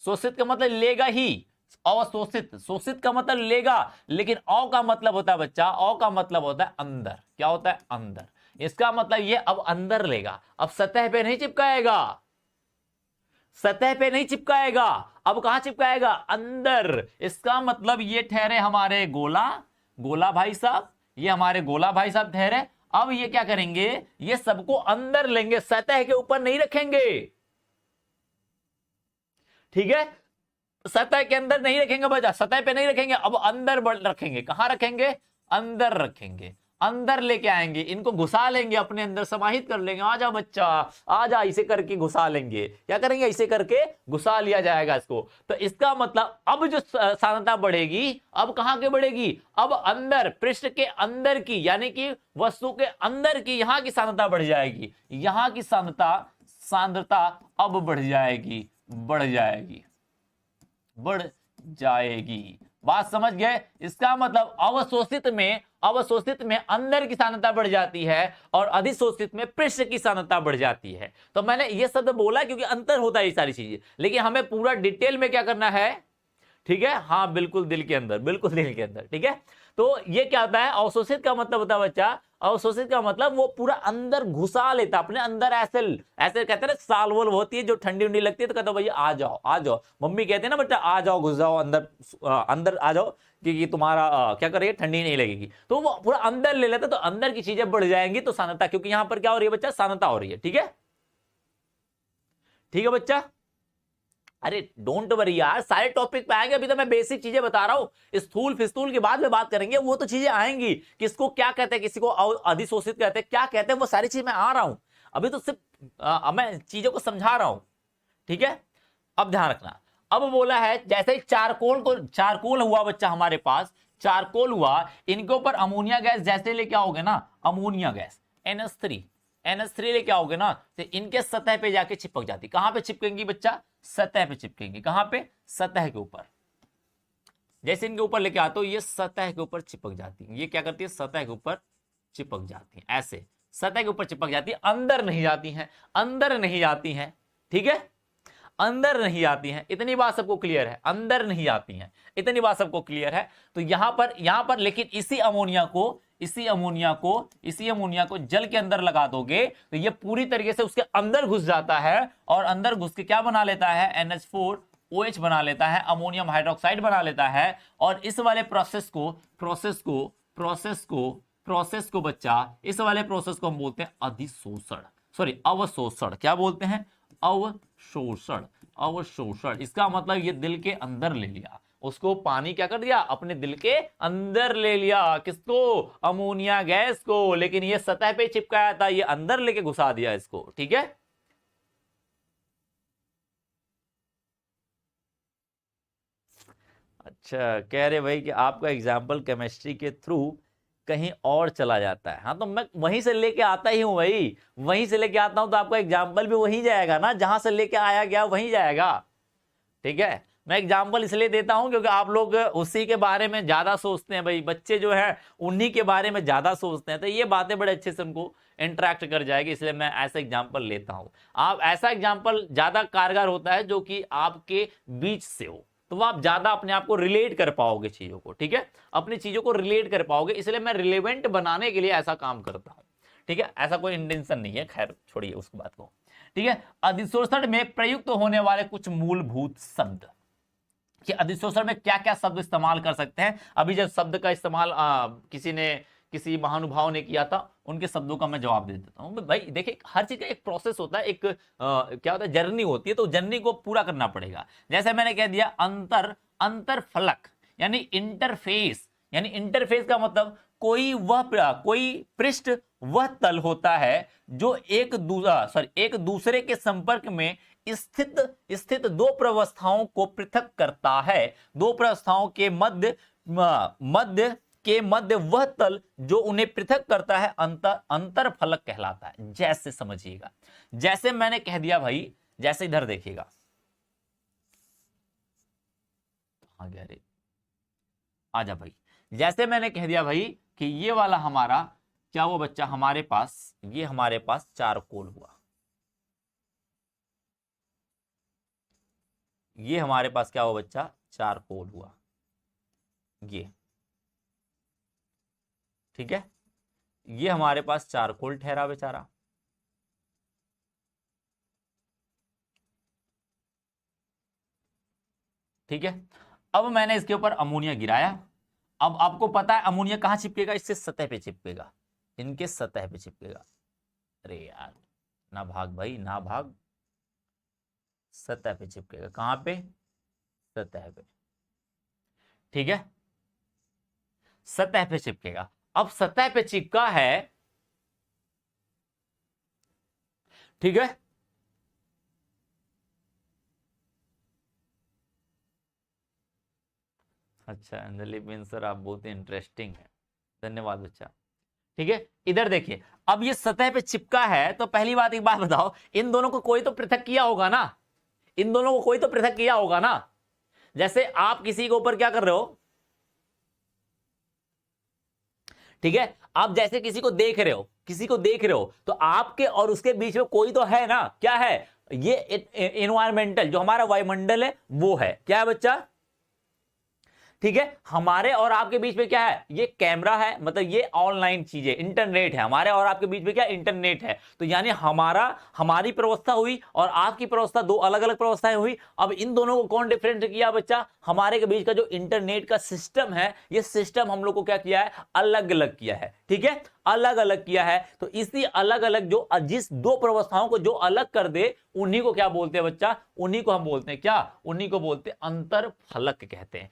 शोषित का मतलब लेगा ही, अवशोषित, शोषित का मतलब लेगा, लेकिन अ का मतलब होता है बच्चा, अ का मतलब होता है अंदर। क्या होता है? अंदर। इसका मतलब ये अब अंदर लेगा, अब सतह पे नहीं चिपकाएगा, सतह पे नहीं चिपकाएगा, अब कहां चिपकाएगा? अंदर। इसका मतलब ये ठहरे हमारे गोला, गोला भाई साहब, ये हमारे गोला भाई साहब ठहरे। अब ये क्या करेंगे? ये सबको अंदर लेंगे, सतह के ऊपर नहीं रखेंगे, ठीक है। सतह के अंदर नहीं रखेंगे बच्चा, सतह पे नहीं रखेंगे, अब अंदर रखेंगे। कहां रखेंगे? अंदर रखेंगे। अंदर लेके आएंगे, इनको घुसा लेंगे अपने अंदर, समाहित कर लेंगे। आ जा बच्चा, आ जा, इसे करके घुसा लेंगे। क्या करेंगे? इसे करके घुसा लिया जाएगा इसको। तो इसका मतलब अब जो सांद्रता बढ़ेगी, अब कहां की बढ़ेगी? अब अंदर, पृष्ठ के अंदर की, यानी कि वस्तु के अंदर की, यहां की सांद्रता बढ़ जाएगी। यहां की सांद्रता, सांद्रता अब बढ़ जाएगी, बढ़ जाएगी, बढ़ जाएगी। बात समझ गए? इसका मतलब अवशोषित में, अवशोषित में अंदर की सांद्रता बढ़ जाती है और अधिशोषित में पृष्ठ की सांद्रता बढ़ जाती है। तो मैंने ये शब्द बोला क्योंकि अंतर होता है ये सारी चीजें, लेकिन हमें पूरा डिटेल में क्या करना है, ठीक है। हाँ बिल्कुल, दिल के अंदर, बिल्कुल दिल के अंदर, ठीक है। तो ये क्या होता है? अवशोषित का मतलब होता है बच्चा, अवशोषित का मतलब वो पूरा अंदर घुसा लेता अपने अंदर। ऐसे ऐसे कहते हैं ना, साल वोल होती है जो ठंडी उंडी लगती है, तो कहते भैया आ जाओ, आ जाओ। मम्मी कहते हैं ना बच्चा, आ जाओ, घुस जाओ अंदर, अंदर आ जाओ, क्योंकि तुम्हारा क्या करेगी, ठंडी नहीं लगेगी। तो वो पूरा अंदर ले लेता, तो अंदर की चीजें बढ़ जाएंगी, तो सांद्रता, क्योंकि यहां पर क्या हो रही है बच्चा? सांद्रता हो रही है, ठीक है, ठीक है बच्चा। अरे डोंट वरी यार, सारे टॉपिक पे आएंगे, अभी तो मैं बेसिक चीजें बता रहा हूं। स्थूल फिस्तूल की बाद में बात करेंगे, वो तो चीजें आएंगी, किसको क्या कहते हैं, किसी को अधिशोषित कहते हैं, क्या कहते हैं, वो सारी चीज मैं आ रहा हूं। अभी तो सिर्फ मैं चीजों को समझा रहा हूं, ठीक है। अब ध्यान रखना, अब बोला है जैसे चारकोल को, चारकोल हुआ बच्चा हमारे पास, चारकोल हुआ, इनके ऊपर अमोनिया गैस जैसे लेके आओगे ना, अमोनिया गैस NH3, NH3 लेके आओगे ना, तो इनके सतह पे जाके चिपक जाती। कहां पे चिपकेंगी बच्चा? सतह पे चिपकेंगी। कहां पे? सतह के ऊपर। जैसे इनके ऊपर लेके आते हो, ये सतह के ऊपर चिपक जाती है। ये क्या करती है? सतह के ऊपर चिपक जाती है, ऐसे सतह के ऊपर चिपक जाती है, अंदर नहीं जाती हैं, अंदर नहीं जाती हैं, ठीक है, अंदर नहीं आती हैं। इतनी बात सबको क्लियर है? अंदर नहीं आती हैं, इतनी बात सबको क्लियर है। तो यहां पर लेकिन इसी अमोनिया को, इसी अमोनिया को जल के अंदर लगा दोगे, तो ये पूरी तरीके से उसके अंदर घुस जाता है, और अंदर घुस के क्या बना लेता है? NH4OH बना लेता है, अमोनियम हाइड्रोक्साइड बना लेता है। और इस वाले प्रोसेस को बच्चा, इस वाले प्रोसेस को हम बोलते हैं अधिशोषण, सॉरी अवशोषण। क्या बोलते हैं? अवशोषण, अवशोषण। इसका मतलब ये दिल के अंदर ले लिया, उसको पानी क्या कर दिया, अपने दिल के अंदर ले लिया, किसको, अमोनिया गैस को, लेकिन ये सतह पे चिपकाया था, ये अंदर लेके घुसा दिया इसको, ठीक है। अच्छा, कह रहे भाई कि आपका एग्जाम्पल केमिस्ट्री के थ्रू कहीं और चला जाता है। हाँ, तो मैं वहीं से लेके आता ही हूं भाई, वहीं से लेके आता हूं, तो आपका एग्जाम्पल भी वहीं जाएगा ना, जहां से लेके आया गया वहीं जाएगा, ठीक है। मैं एग्जाम्पल इसलिए देता हूं क्योंकि आप लोग उसी के बारे में ज्यादा सोचते हैं भाई, बच्चे जो है उन्हीं के बारे में ज्यादा सोचते हैं, तो ये बातें बड़े अच्छे से उनको इंटरेक्ट कर जाएगी, इसलिए मैं ऐसा एग्जाम्पल लेता हूं। आप ऐसा एग्जाम्पल ज्यादा कारगर होता है जो कि आपके बीच से हो, तो आप ज्यादा अपने आप को रिलेट कर पाओगे चीजों को, ठीक है, अपनी चीजों को रिलेट कर पाओगे, इसलिए मैं रिलेवेंट बनाने के लिए ऐसा काम करता हूं, ठीक है। ऐसा कोई इंटेंशन नहीं है, खैर छोड़िए उस बात को, ठीक है। अधिशोषण में प्रयुक्त होने वाले कुछ मूलभूत शब्द, कि अधिशोषण में क्या क्या शब्द इस्तेमाल कर सकते हैं। अभी जब शब्द का इस्तेमाल किसी महानुभाव ने किया था, उनके शब्दों का मैं जवाब दे देता हूं भाई। देखिए, हर चीज का एक प्रोसेस होता है, एक क्या होता है, जर्नी होती है, तो जर्नी को पूरा करना पड़ेगा। जैसे मैंने कह दिया अंतर फलक, यानी इंटरफेस, यानी इंटरफेस का मतलब कोई पृष्ठ वह तल होता है जो एक दूसरे के संपर्क में स्थित दो प्रवस्थाओं को पृथक करता है। दो प्रवस्थाओं के मध्य वह तल जो उन्हें पृथक करता है अंतर फलक कहलाता है। जैसे समझिएगा, जैसे मैंने कह दिया भाई, जैसे इधर देखिएगा, आजा भाई, जैसे मैंने कह दिया भाई कि ये वाला हमारा क्या हुआ बच्चा, हमारे पास चारकोल हुआ, ये हमारे पास क्या हुआ बच्चा, चारकोल हुआ, ये ठीक है, ये हमारे पास चारकोल ठहरा बेचारा, ठीक है। अब मैंने इसके ऊपर अमोनिया गिराया, अब आपको पता है अमोनिया कहां चिपकेगा, इससे सतह पे चिपकेगा, इनके सतह पे चिपकेगा। अरे यार, ना भाग भाई ना भाग, सतह पे चिपकेगा, कहां पे, सतह पे, ठीक है, सतह पे चिपकेगा। अब सतह पे चिपका है, ठीक है, अच्छा अंजलि बिन सर, आप बहुत इंटरेस्टिंग है, धन्यवाद बच्चा, ठीक है। इधर देखिए, अब ये सतह पे चिपका है, तो पहली बात एक बात बताओ, इन दोनों को कोई तो पृथक किया होगा ना, इन दोनों को कोई तो पृथक किया होगा ना। जैसे आप किसी के ऊपर क्या कर रहे हो, ठीक है, आप जैसे किसी को देख रहे हो, तो आपके और उसके बीच में कोई तो है ना, क्या है, ये एनवायरमेंटल जो हमारा वायुमंडल है वो है, क्या है बच्चा, ठीक है। हमारे और आपके बीच में क्या है, ये कैमरा है, मतलब ये ऑनलाइन चीजें, इंटरनेट है, हमारे और आपके बीच में क्या, इंटरनेट है। तो यानी हमारी व्यवस्था हुई और आपकी व्यवस्था, दो अलग अलग व्यवस्थाएं हुई। अब इन दोनों को कौन डिफरेंट किया बच्चा, हमारे के बीच का जो इंटरनेट का सिस्टम है, ये सिस्टम हम लोग को क्या किया है, अलग अलग किया है, ठीक है, अलग अलग किया है। तो इसी अलग अलग जो जिस दो व्यवस्थाओं को जो अलग कर दे, उन्हीं को क्या बोलते हैं बच्चा, उन्हीं को हम बोलते हैं क्या, उन्हीं को बोलते हैं अंतर फलक कहते हैं,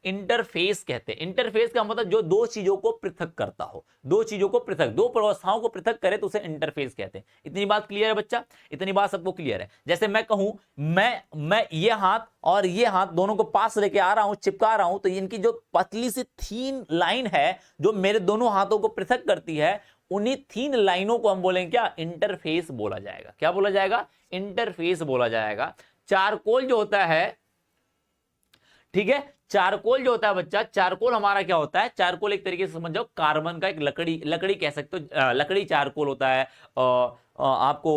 इंटरफेस कहते हैं। इंटरफेस का मतलब जो दो चीजों को पृथक करता हो, दो व्यवस्थाओं को पृथक करे तो उसे इंटरफेस कहते हैं। इतनी बात क्लियर है बच्चा, इतनी बात सबको क्लियर है। जैसे मैं कहूं, मैं ये हाथ और ये हाथ दोनों को पास लेके आ रहा हूं, चिपका रहा हूं, तो इनकी जो पतली सी थीन लाइन है जो मेरे दोनों हाथों को पृथक करती है, उन्हीं थीन लाइनों को हम बोलेंगे क्या, इंटरफेस बोला जाएगा। क्या बोला जाएगा, इंटरफेस बोला जाएगा। चारकोल जो होता है, ठीक है, चारकोल जो होता है बच्चा, चारकोल हमारा क्या होता है, चारकोल एक तरीके से समझ जाओ कार्बन का एक लकड़ी कह सकते हो, लकड़ी चारकोल होता है, आपको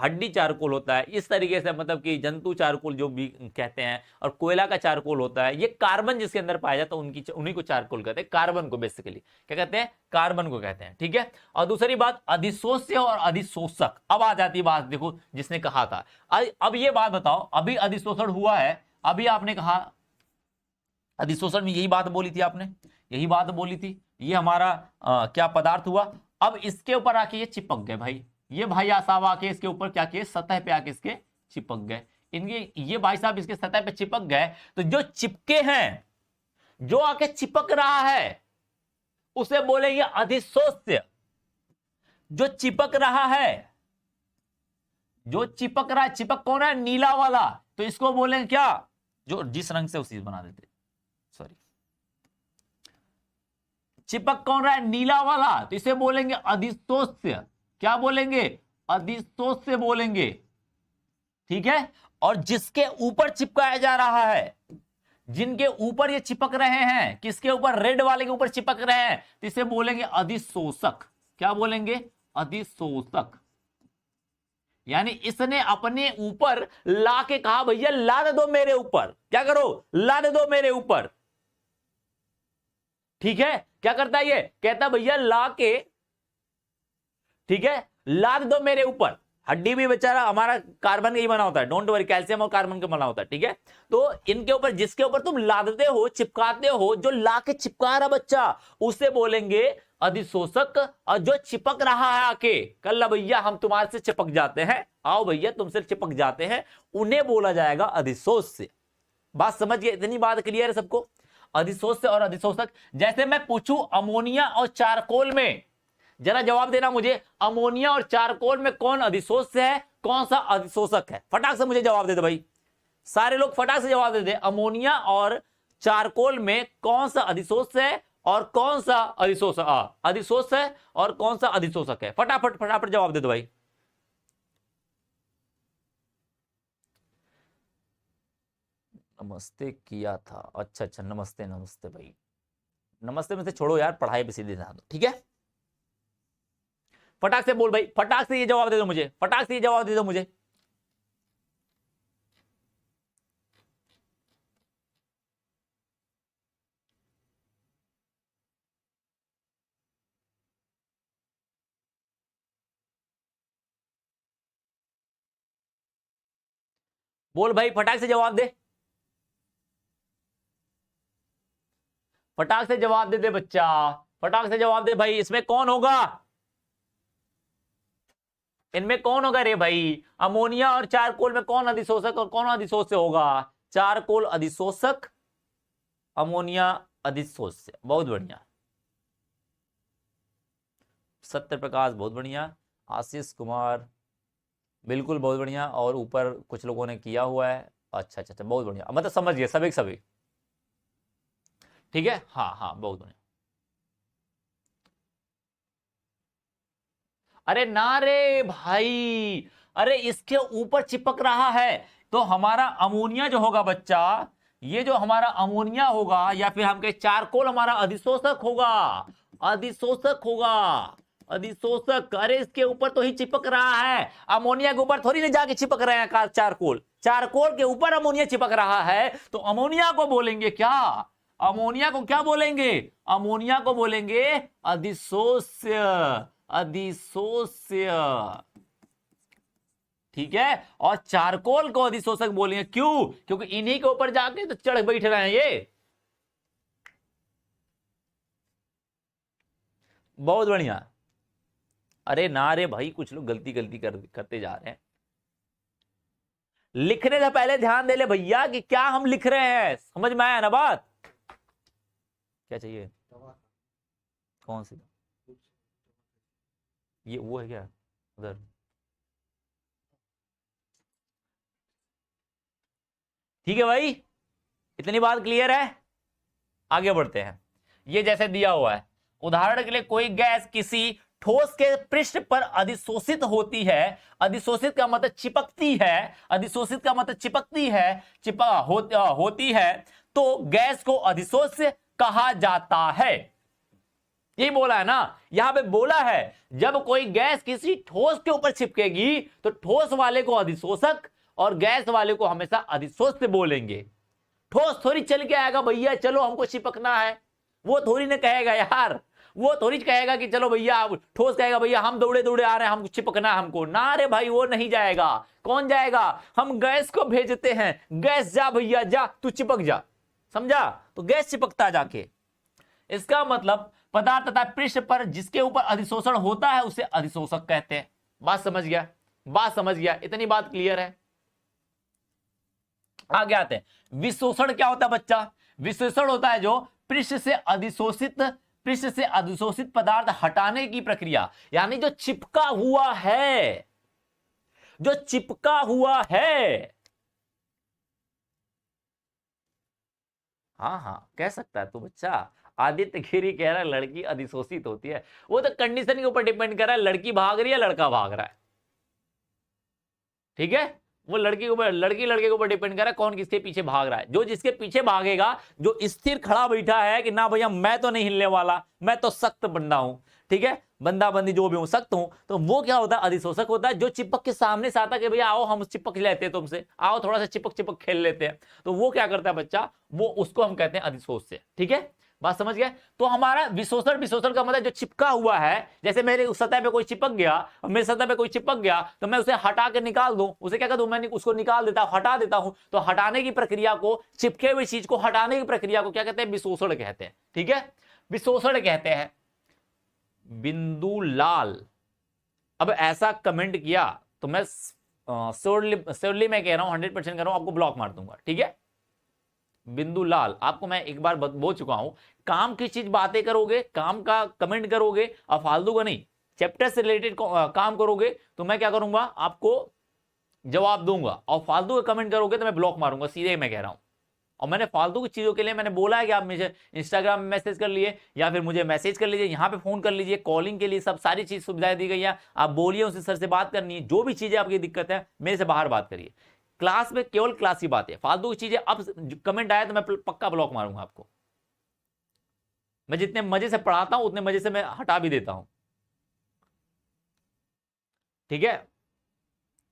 हड्डी चारकोल होता है, इस तरीके से, मतलब कि जंतु चारकोल जो भी कहते हैं, और कोयला का चारकोल होता है। ये कार्बन जिसके अंदर पाया जाता है उन्हीं को चारकोल कहते हैं, कार्बन को बेसिकली क्या कहते हैं, कार्बन को कहते हैं, ठीक है। और दूसरी बात, अधिशोष्य और अधिशोषक, अब आ जाती बात, देखो जिसने कहा था, अब ये बात बताओ, अभी अधिशोषण हुआ है, अभी आपने कहा अधिशोषण में यही बात बोली थी आपने, यही बात बोली थी, ये हमारा क्या पदार्थ हुआ। अब इसके ऊपर आके ये चिपक गए भाई, ये भाई साहब आके इसके ऊपर क्या किए, सतह पे आके इसके चिपक गए। इनके ये भाई साहब इसके सतह पे चिपक गए, तो जो चिपके हैं, जो आके चिपक रहा है उसे बोलेंगे अधिशोष्य। जो चिपक रहा है, जो चिपक रहा है, चिपक कौन है? नीला वाला, तो इसको बोलेंगे क्या? जो जिस रंग से उसी बना देते, सॉरी, चिपक कौन रहा है? नीला वाला, तो इसे बोलेंगे अधिशोष्य। क्या बोलेंगे? अधिशोष्य बोलेंगे। ठीक है। और जिसके ऊपर चिपकाया जा रहा है, जिनके ऊपर ये चिपक रहे हैं, किसके ऊपर? रेड वाले के ऊपर चिपक रहे हैं, तो इसे बोलेंगे अधिशोषक। क्या बोलेंगे? अधिशोषक। यानी इसने अपने ऊपर ला के कहा भैया लाद दो मेरे ऊपर, क्या करो? लाद दो मेरे ऊपर। ठीक है। क्या करता है ये? कहता भैया ला के, ठीक है, लाद दो मेरे ऊपर। हड्डी भी बेचारा हमारा कार्बन का ही बना होता है, डोंट वरी, कैल्शियम और कार्बन का बना होता है। ठीक है। तो इनके ऊपर, जिसके ऊपर तुम लादते हो, चिपकाते हो, जो ला के चिपका रहा बच्चा, उसे बोलेंगे अधिशोषक। और जो चिपक रहा है आके, कल भैया हम तुम्हारे से चिपक जाते हैं, आओ भैया तुमसे चिपक जाते हैं, उन्हें बोला जाएगा अधिशोष्य। बात समझ गए? इतनी बात क्लियर है सबको? अधिशोष्य और अधिशोषक। जैसे मैं पूछूं अमोनिया और चारकोल में, जरा जवाब देना मुझे, अमोनिया और चारकोल में कौन अधिशोष्य है, कौन सा अधिशोषक है? फटाक से मुझे जवाब दे दो भाई, सारे लोग फटाक से जवाब दे दे। अमोनिया और चारकोल में कौन सा अधिशोष्य है और कौन सा अधिशोष्य है और कौन सा अधिशोषक है? फटाफट फटाफट जवाब दे दो भाई। नमस्ते किया था, अच्छा अच्छा, नमस्ते नमस्ते भाई, नमस्ते में से छोड़ो यार, पढ़ाई पे सीधे ध्यान दो। ठीक है। फटाक से बोल भाई, फटाक से ये जवाब दे दो मुझे, फटाक से ये जवाब दे दो मुझे। बोल भाई, फटाक से जवाब दे, फटाक से जवाब दे दे बच्चा, फटाक से जवाब दे भाई। इसमें कौन होगा? इनमें कौन होगा रे भाई? अमोनिया और चारकोल में कौन अधिशोषक और कौन अधिशोष्य होगा? चारकोल अधिशोषक, अमोनिया अधिशोष्य। बहुत बढ़िया, सत्य प्रकाश बहुत बढ़िया, आशीष कुमार बिल्कुल बहुत बढ़िया, और ऊपर कुछ लोगों ने किया हुआ है। अच्छा अच्छा अच्छा, बहुत बढ़िया, मतलब समझ गए सभी सभी। ठीक है। हाँ हाँ, बहुत बढ़िया। अरे ना रे भाई, अरे इसके ऊपर चिपक रहा है, तो हमारा अमोनिया जो होगा बच्चा, ये जो हमारा अमोनिया होगा, या फिर हम कहे चारकोल हमारा अधिशोषक होगा, अधिशोषक होगा, अधिशोषक। अरे इसके ऊपर तो ही चिपक रहा है, अमोनिया के ऊपर थोड़ी ना जाके चिपक रहे हैं चारकोल, चारकोल के ऊपर अमोनिया चिपक रहा है, तो अमोनिया को बोलेंगे क्या? अमोनिया को क्या बोलेंगे? अमोनिया को बोलेंगे अधिशोष्य, अधिशोष्य। ठीक है। और चारकोल को अधिशोषक बोलेंगे, क्यों? क्योंकि इन्हीं के ऊपर जाके तो चढ़ बैठ रहे हैं ये। बहुत बढ़िया। अरे ना रे भाई, कुछ लोग गलती गलती करते जा रहे हैं। लिखने से पहले ध्यान दे ले भैया कि क्या हम लिख रहे हैं, समझ में आया ना बात? क्या चाहिए? कौन सी? ये वो है क्या उधर? ठीक है भाई, इतनी बात क्लियर है? आगे बढ़ते हैं। ये जैसे दिया हुआ है, उदाहरण के लिए कोई गैस किसी ठोस के पृष्ठ पर अधिशोषित होती है, अधिशोषित का मतलब चिपकती है, अधिशोषित का मतलब चिपकती है, होती है, तो गैस को अधिशोष्य कहा जाता है। यही बोला है ना, यहां पे बोला है जब कोई गैस किसी ठोस के ऊपर चिपकेगी तो ठोस वाले को अधिशोषक और गैस वाले को हमेशा अधिशोष्य बोलेंगे। ठोस थोड़ी चल के आएगा भैया चलो हमको चिपकना है, वो थोड़ी ना कहेगा यार, वो थोड़ी कहेगा कि चलो भैया, ठोस कहेगा भैया हम दौड़े दौड़े आ रहे हैं हमको चिपकना हमको ना, रे भाई वो नहीं जाएगा। कौन जाएगा? हम गैस को भेजते हैं, गैस जा भैया जा, तू चिपक जा, समझा? तो गैस चिपकता जाके। इसका मतलब पदार्थ तथा पृष्ठ पर जिसके ऊपर अधिशोषण होता है उसे अधिशोषक कहते हैं। बात समझ गया? बात समझ गया? इतनी बात क्लियर है? आगे आते हैं, विशोषण क्या होता है बच्चा? विशोषण होता है जो पृष्ठ से अधिशोषित पदार्थ हटाने की प्रक्रिया, यानी जो चिपका हुआ है, जो चिपका हुआ है। हाँ हाँ कह सकता है तू बच्चा। आदित्य गिरी कह रहा है लड़की अधिशोषित होती है, वो तो कंडीशन के ऊपर डिपेंड कर रहा है, लड़की भाग रही है लड़का भाग रहा है, ठीक है। वो लड़की के ऊपर, लड़की लड़के के ऊपर डिपेंड कर रहा है कौन किसके पीछे भाग रहा है। जो जिसके पीछे भागेगा, जो स्थिर खड़ा बैठा है कि ना भैया मैं तो नहीं हिलने वाला, मैं तो सख्त बंदा हूं, ठीक है, बंदा बंदी जो भी हूं, सख्त हूं, तो वो क्या होता है? अधिशोषक होता है। जो चिपक के सामने से आता है कि भैया आओ हम चिपक लेते हैं तुमसे, आओ थोड़ा सा चिपक चिपक खेल लेते हैं, तो वो क्या करता है बच्चा? वो उसको हम कहते हैं अधिशोष से, ठीक है, बात समझ गए। तो हमारा विशोषण, विशोषण का मतलब जो चिपका हुआ है, जैसे मेरे उस सतह पे कोई चिपक गया, मेरे सतह पे कोई चिपक गया, तो मैं उसे हटा के निकाल दूं, उसे क्या कर दूं? मैं उसको निकाल देता हूं, हटा देता हूं। तो हटाने की प्रक्रिया को, चिपके हुई चीज को हटाने की प्रक्रिया को क्या कहते हैं? विशोषण कहते हैं, ठीक है, विशोषण कहते हैं। बिंदु लाल, अब ऐसा कमेंट किया तो मैं श्योरली मैं कह रहा हूं, 100% कह रहा हूं, आपको ब्लॉक मार दूंगा, ठीक है। बिंदु लाल, आपको मैं एक बार बोल चुका हूं, काम की चीज बातें करोगे, काम का कमेंट करोगे और फालतू का नहीं, चैप्टर से रिलेटेड काम करोगे तो मैं क्या करूंगा? आपको जवाब दूंगा, और फालतू का कमेंट करोगे तो मैं ब्लॉक मारूंगा, सीधे मैं कह रहा हूं। और मैंने फालतू की चीजों के लिए मैंने बोला है कि आप मुझे इंस्टाग्राम में मैसेज कर लिए, या फिर मुझे मैसेज कर लीजिए, यहाँ पे फोन कर लीजिए, कॉलिंग के लिए सब सारी चीज सुविधाएं दी गई है। आप बोलिए, उनसे सर से बात करनी है, जो भी चीजें आपकी दिक्कत है मेरे से बाहर बात करिए। क्लास में केवल क्लास की बात है, फालतू की चीजें अब कमेंट आया तो मैं पक्का ब्लॉक मारूंगा आपको। मैं जितने मजे से पढ़ाता हूं उतने मजे से मैं हटा भी देता हूं, ठीक है,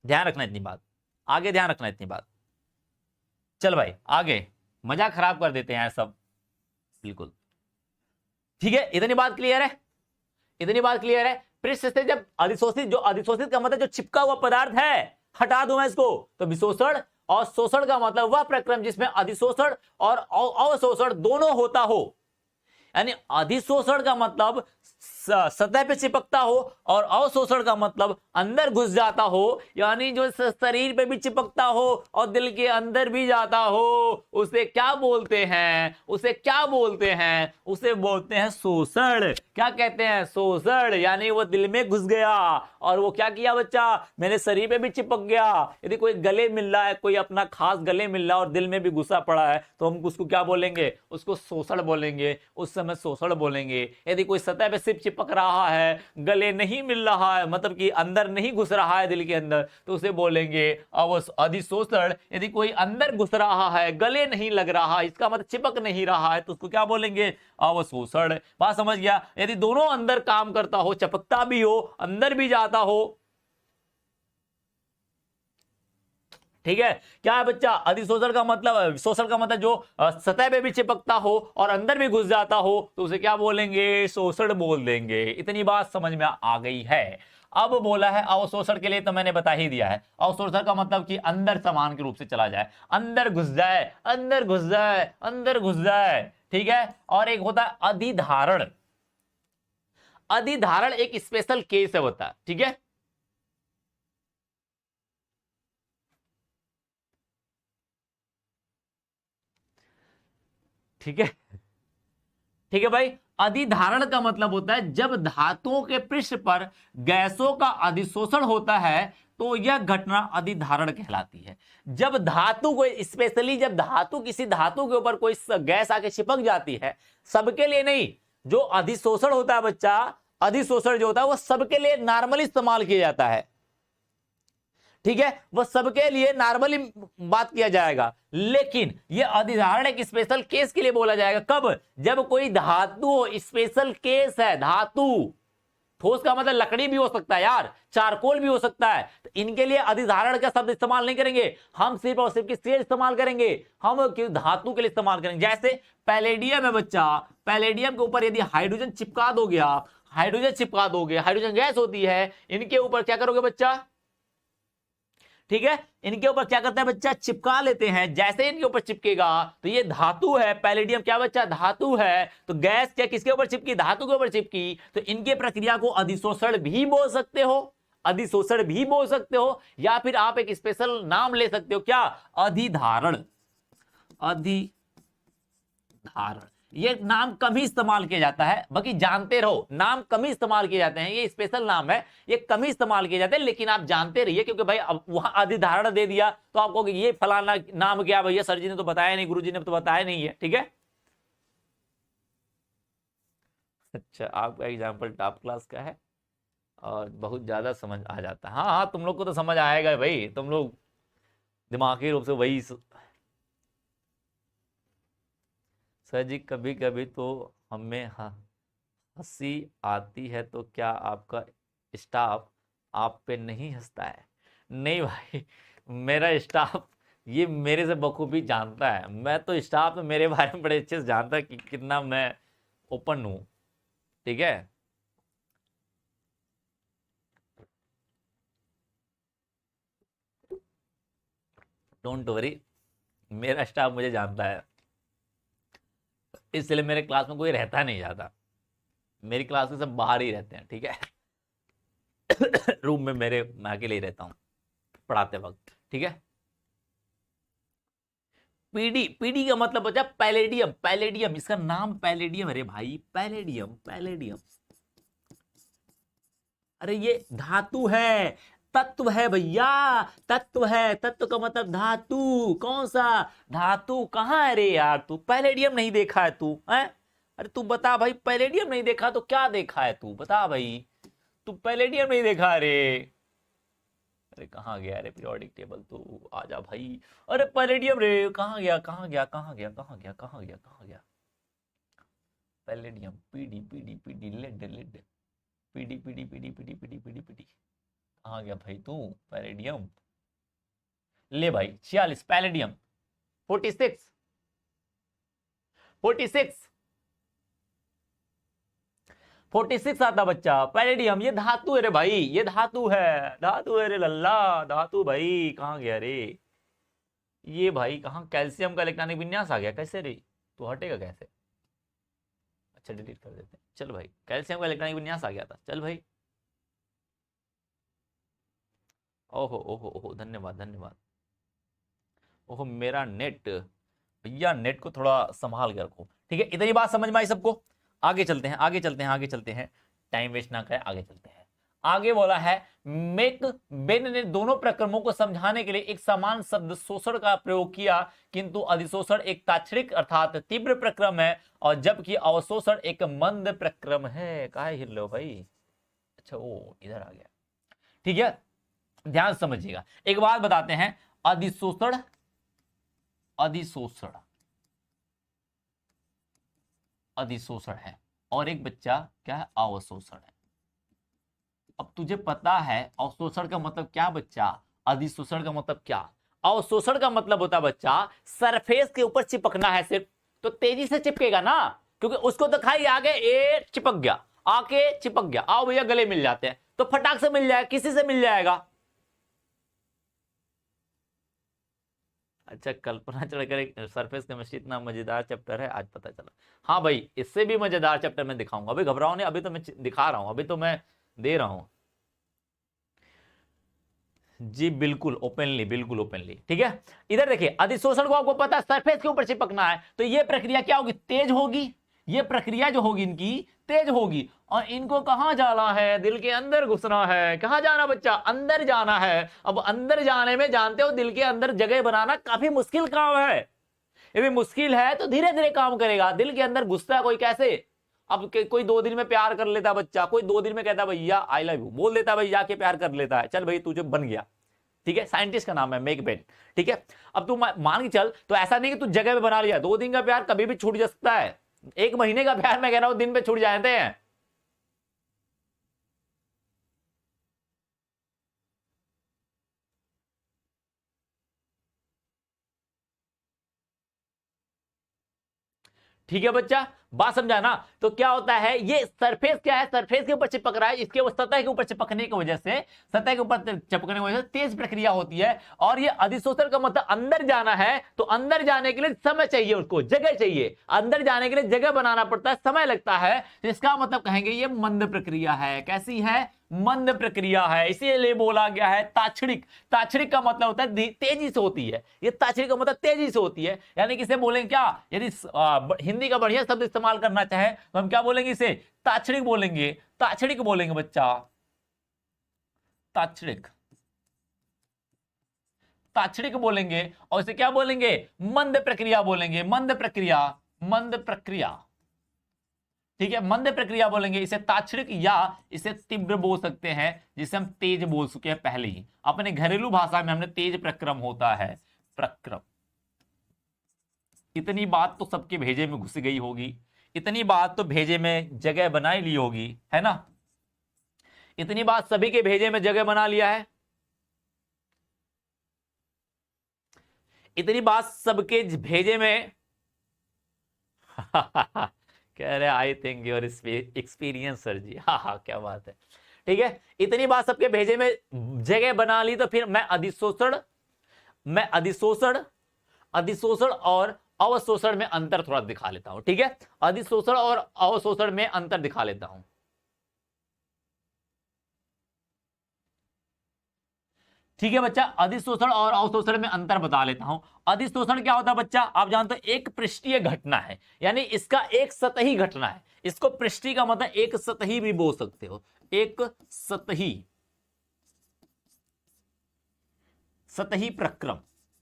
ध्यान रखना इतनी बात, आगे ध्यान रखना इतनी बात। चल भाई आगे, मजाक खराब कर देते हैं यार सब, बिल्कुल ठीक है। इतनी बात क्लियर है, इतनी बात क्लियर है। पृष्ठ से जब अधिशोषित, जो अधिशोषित का मतलब जो चिपका हुआ पदार्थ है, हटा दूं मैं इसको, तो विशोषण। और शोषण का मतलब वह प्रक्रम जिसमें अधिशोषण और अवशोषण दोनों होता हो, यानी अधिशोषण का मतलब सतह पे चिपकता हो, और अवशोषण का मतलब अंदर घुस जाता हो, यानी जो शरीर पे भी चिपकता हो और दिल के अंदर भी जाता हो, उसे क्या बोलते हैं? उसे क्या बोलते हैं? उसे बोलते हैं शोषण। क्या कहते हैं? शोषण। यानी वो दिल में घुस गया और वो क्या किया बच्चा? मेरे शरीर पे भी चिपक गया। यदि कोई गले मिल रहा है, कोई अपना खास गले मिल रहा है और दिल में भी घुसा पड़ा है, तो हम उसको क्या बोलेंगे? उसको शोषण बोलेंगे, उस समय शोषण बोलेंगे। यदि कोई सतह पे सिर्फ चिपक रहा है, गले नहीं मिल रहा है, मतलब कि अंदर नहीं घुस रहा है दिल के अंदर, तो उसे बोलेंगे अधिशोषण। यदि कोई अंदर घुस रहा है, गले नहीं लग रहा, इसका मतलब चिपक नहीं रहा है, तो उसको क्या बोलेंगे? अवशोषण। बात समझ गया? यदि दोनों अंदर काम करता हो, चिपकता भी हो, अंदर भी जाता हो, ठीक है। क्या है बच्चा? अधिशोषण का मतलब, शोषण का मतलब जो सतह पे भी चिपकता हो और अंदर भी घुस जाता हो, तो उसे क्या बोलेंगे? शोषण बोल देंगे। इतनी बात समझ में आ गई है। अब बोला है अवशोषण के लिए, तो मैंने बता ही दिया है। अवशोषण का मतलब कि अंदर समान के रूप से चला जाए, अंदर घुस जाए, अंदर घुस जाए, अंदर घुस जाए, ठीक है। और एक होता है अधिधारण। अधिधारण एक स्पेशल केस है, होता है, ठीक है। ठीक है, ठीक है भाई। अधिधारण का मतलब होता है जब धातुओं के पृष्ठ पर गैसों का अधिशोषण होता है, तो यह घटना अधिधारण कहलाती है। जब धातु को, स्पेशली जब धातु, किसी धातु के ऊपर कोई गैस आके चिपक जाती है, सबके लिए नहीं। जो अधिशोषण होता है बच्चा, अधिशोषण जो होता है वो सबके लिए नॉर्मली इस्तेमाल किया जाता है, ठीक है, वह सबके लिए नॉर्मली बात किया जाएगा। लेकिन यह अधिधारण एक स्पेशल केस के लिए बोला जाएगा। कब? जब कोई धातु हो, स्पेशल केस है धातु। ठोस का मतलब लकड़ी भी हो सकता है यार, चारकोल भी हो सकता है, तो इनके लिए अधिधारण का शब्द इस्तेमाल नहीं करेंगे हम, सिर्फ और सिर्फ किसके लिए इस्तेमाल करेंगे? हम धातु के लिए इस्तेमाल करेंगे। जैसे पैलेडियम है बच्चा, पैलेडियम के ऊपर यदि हाइड्रोजन चिपका दोगे आप, हाइड्रोजन चिपका दोगे, हाइड्रोजन गैस होती है, इनके ऊपर क्या करोगे बच्चा? ठीक है, इनके ऊपर क्या करता है बच्चा? चिपका लेते हैं। जैसे इनके ऊपर चिपकेगा तो ये धातु है, पैलेडियम क्या बच्चा? धातु है। तो गैस क्या किसके ऊपर चिपकी? धातु के ऊपर चिपकी। तो इनके प्रक्रिया को अधिशोषण भी बोल सकते हो, अधिशोषण भी बोल सकते हो, या फिर आप एक स्पेशल नाम ले सकते हो, क्या? अधिधारण। अधिधारण ये नाम कम ही इस्तेमाल किया जाता है, बाकी जानते रहो नाम कम ही इस्तेमाल किए जाते हैं, ये स्पेशल नाम है, ये कम ही इस्तेमाल किए जाते हैं, लेकिन आप जानते रहिए, क्योंकि भाई अब वहां अधिधारण दे दिया तो आपको ये फलाना नाम क्या भैया, सर जी ने तो बताया नहीं, गुरु जी ने तो बताया नहीं है, ठीक है। अच्छा, आपका एग्जाम्पल टॉप क्लास का है और बहुत ज्यादा समझ आ जाता है। हाँ हाँ, तुम लोग को तो समझ आएगा भाई, तुम लोग दिमागी रूप से वही सर जी कभी कभी तो हमें हंसी आती है, तो क्या आपका स्टाफ आप पे नहीं हंसता है? नहीं भाई, मेरा स्टाफ ये मेरे से बखूबी जानता है, मैं तो स्टाफ तो मेरे बारे में बड़े अच्छे से जानता है कि कितना मैं ओपन हूँ, ठीक है। डोंट वरी, मेरा स्टाफ मुझे जानता है, इसलिए मेरे क्लास में कोई रहता नहीं ज्यादा, मेरी क्लास के सब बाहर ही रहते हैं, ठीक है। रूम में मेरे मैं अकेले ही रहता हूँ पढ़ाते वक्त, ठीक है। पीडी, पीडी का मतलब बचा पैलेडियम, पैलेडियम, इसका नाम पैलेडियम, अरे भाई पैलेडियम, पैलेडियम, अरे ये धातु है, तत्व है भैया, तत्व है, तत्व का मतलब धातु, कौन सा धातु, कहाँ है रे यार, तू पैलेडियम नहीं देखा है तू है? अरे तू बता भाई, पैलेडियम नहीं देखा तो क्या देखा है तू, बता भाई, तू पैलेडियम नहीं देखा रे? अरे कहाँ गया रे पीरियोडिक टेबल, तू आजा भाई। अरे पैलेडियम रे, कहाँ गया, कहाँ गया, कहाँ गया, कहाँ गया, कहाँ गया, कहाँ गया? Palladium, PD, PD, PD, lead, lead, PD, PD, PD, PD, PD, PD, PD, कहाँ गया भाई तू? पैलेडियम ले भाई, 46 पैलेडियम, 46, 46, 46 आता बच्चा, पैलेडियम ये धातु है रे भाई, ये धातु है, धातु है रे लल्ला, धातु भाई, कहाँ गया रे? ये भाई कहाँ, कैल्शियम का इलेक्ट्रॉनिक विन्यास आ गया, कैसे रे? तू हटेगा कैसे? अच्छा डिलीट कर देते हैं, चल भाई, कैल्शियम का इलेक्ट्रॉनिक विन्यास आ गया था, चल भाई। ओहो ओहो ओहो, धन्यवाद धन्यवाद। ओहो मेरा नेट, भैया नेट को थोड़ा संभाल के रखो, ठीक है। इतनी बात समझ में आई सबको? आगे चलते हैं, आगे चलते हैं, आगे चलते हैं, टाइम वेस्ट ना करें, आगे चलते हैं। आगे बोला है, मेक बेन ने दोनों प्रक्रमों को समझाने के लिए एक समान शब्द शोषण का प्रयोग किया, किंतु अधिशोषण एक ताक्षणिक अर्थात तीव्र प्रक्रम है, और जबकि अवशोषण एक मंद प्रक्रम है। काहे हिल लो भाई? अच्छा ओ इधर आ गया, ठीक है। ध्यान समझिएगा, एक बात बताते हैं, अधिशोषण, अधिशोषण, अधिशोषण है, और एक बच्चा क्या है, अवशोषण है। अब तुझे पता है अवशोषण का मतलब क्या बच्चा, अधिशोषण का मतलब क्या? अवशोषण का मतलब होता बच्चा सरफेस के ऊपर चिपकना है सिर्फ, तो तेजी से चिपकेगा ना, क्योंकि उसको तो खाई आगे ए चिपक गया, आके चिपक गया, आओ भैया गले मिल जाते हैं, तो फटाक से मिल जाएगा, किसी से मिल जाएगा। अच्छा, कल्पना चढ़कर एक सरफेस केमिस्ट्री इतना मजेदार चैप्टर है, आज पता चला। हाँ भाई, इससे भी मजेदार चैप्टर मैं दिखाऊंगा, अभी घबराओ नहीं, अभी तो मैं दिखा रहा हूं, अभी तो मैं दे रहा हूं जी, बिल्कुल ओपनली, बिल्कुल ओपनली, ठीक है। इधर देखिए, अधिशोषण को आपको पता है सरफेस के ऊपर चिपकना है, तो ये प्रक्रिया क्या होगी, तेज होगी, ये प्रक्रिया जो होगी इनकी तेज होगी, और इनको कहां जाना है, दिल के अंदर घुसना है। कहां जाना बच्चा, अंदर जाना है। अब अंदर जाने में जानते हो दिल के अंदर जगह बनाना काफी मुश्किल काम है, ये भी मुश्किल है तो धीरे धीरे काम करेगा। दिल के अंदर घुसता है कोई कैसे? अब कोई 2 दिन में प्यार कर लेता बच्चा, कोई 2 दिन में कहता भैया आई लव यू बोल देता, भैया के प्यार कर लेता है, चल भाई तुझे बन गया, ठीक है। साइंटिस्ट का नाम है मेक बेन, ठीक है। अब तू मान के चल, तो ऐसा नहीं कि तू जगह पे बना लिया, 2 दिन का प्यार कभी भी छूट सकता है, 1 महीने का प्यार मैं कह रहा हूं दिन पे छूट जाते हैं। ठीक है बच्चा, बात समझा ना। तो क्या होता है, ये सरफेस क्या है, सरफेस के ऊपर चिपक रहा है, इसके ऊपर सतह के ऊपर चिपकने की वजह से, सतह के ऊपर चिपकने की वजह से तेज प्रक्रिया होती है। और ये अधिशोषण का मतलब अंदर जाना है, तो अंदर जाने के लिए समय चाहिए, उसको जगह चाहिए, अंदर जाने के लिए जगह बनाना पड़ता है, समय लगता है। तो इसका मतलब कहेंगे ये मंद प्रक्रिया है। कैसी है, मंद प्रक्रिया है। इसीलिए बोला गया है ताक्षणिक। ताक्षणिक का मतलब होता है तेजी से होती है, ये ताक्षणिक का मतलब तेजी से होती है। यानी कि इसे बोलेंगे क्या, यदि हिंदी का बढ़िया शब्द इस्तेमाल करना चाहे तो हम क्या बोलेंगे, इसे ताक्षणिक बोलेंगे, ताक्षणिक बोलेंगे बच्चा, ताक्षणिक, ताक्षणिक बोलेंगे। और इसे क्या बोलेंगे, मंद प्रक्रिया बोलेंगे, मंद प्रक्रिया, मंद प्रक्रिया, ठीक है, मंद प्रक्रिया बोलेंगे इसे ताक्षणिक, या इसे तीव्र बोल सकते हैं, जिसे हम तेज बोल चुके हैं पहले ही। अपने घरेलू भाषा में हमने तेज प्रक्रम होता है, प्रक्रम। इतनी बात तो सबके भेजे में घुस गई होगी, इतनी बात तो भेजे में जगह बना ही ली होगी, है ना। इतनी बात सभी के भेजे में जगह बना लिया है, इतनी बात सबके भेजे में कह रहे I think your experience sir ji. हाँ हाँ, क्या बात है, ठीक है। इतनी बात सबके भेजे में जगह बना ली, तो फिर मैं अधिशोषण, अधिशोषण और अवशोषण में अंतर थोड़ा दिखा लेता हूं, ठीक है। अधिशोषण और अवशोषण में अंतर दिखा लेता हूं। ठीक है बच्चा, अधिशोषण और अवशोषण में अंतर बता लेता हूं। अधिशोषण क्या होता है बच्चा, आप जानते हो एक पृष्ठीय घटना है, यानी इसका एक सतही घटना है। इसको पृष्ठीय का मतलब एक सतही भी बोल सकते हो, एक सतही, सतही प्रक्रम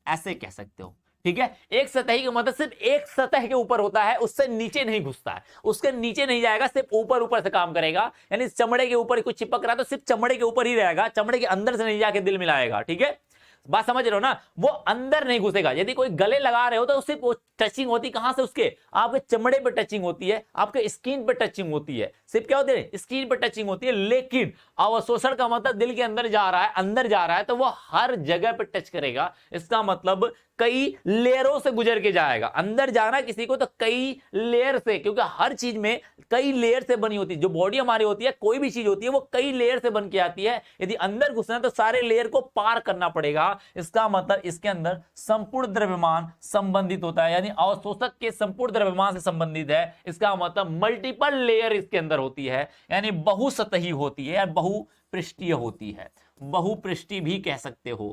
ऐसे कह सकते हो, ठीक है। एक सतही का मतलब सिर्फ एक सतह के ऊपर होता है, उससे नीचे नहीं घुसता है, उसके नीचे नहीं जाएगा, सिर्फ ऊपर ऊपर से काम करेगा। यानी चमड़े के ऊपर कुछ चिपक रहा है तो सिर्फ चमड़े के ऊपर ही रहेगा, चमड़े के अंदर से नहीं जाके दिल मिलाएगा, ठीक है। बात समझ रहे हो ना, वो अंदर नहीं घुसेगा। यदि कोई गले लगा रहे हो तो सिर्फ वो टचिंग होती कहां से, उसके आपके चमड़े पे टचिंग होती है, आपके स्किन पे टचिंग होती है, सिर्फ क्या होती है, स्किन पे टचिंग होती है। लेकिन अवशोषण का मतलब दिल के अंदर जा रहा है, अंदर जा रहा है, तो वो हर जगह पे टच करेगा। इसका मतलब कई लेयरों से गुजर के जाएगा। अंदर जाना किसी को तो कई लेयर से, क्योंकि हर चीज में कई लेयर से बनी होती है। जो बॉडी हमारी होती है, कोई भी चीज होती है, वो कई लेयर से बन के आती है। यदि अंदर घुसना है तो सारे लेयर को पार करना पड़ेगा। इसका मतलब इसके अंदर संपूर्ण द्रव्यमान संबंधित होता है, यानी अवशोषक के संपूर्ण द्रव्यमान से संबंधित है। इसका मतलब मल्टीपल लेयर इसके अंदर होती है, यानी बहुसतही होती है या बहुपृष्ठीय होती है। बहुपृष्ठीय भी कह सकते हो,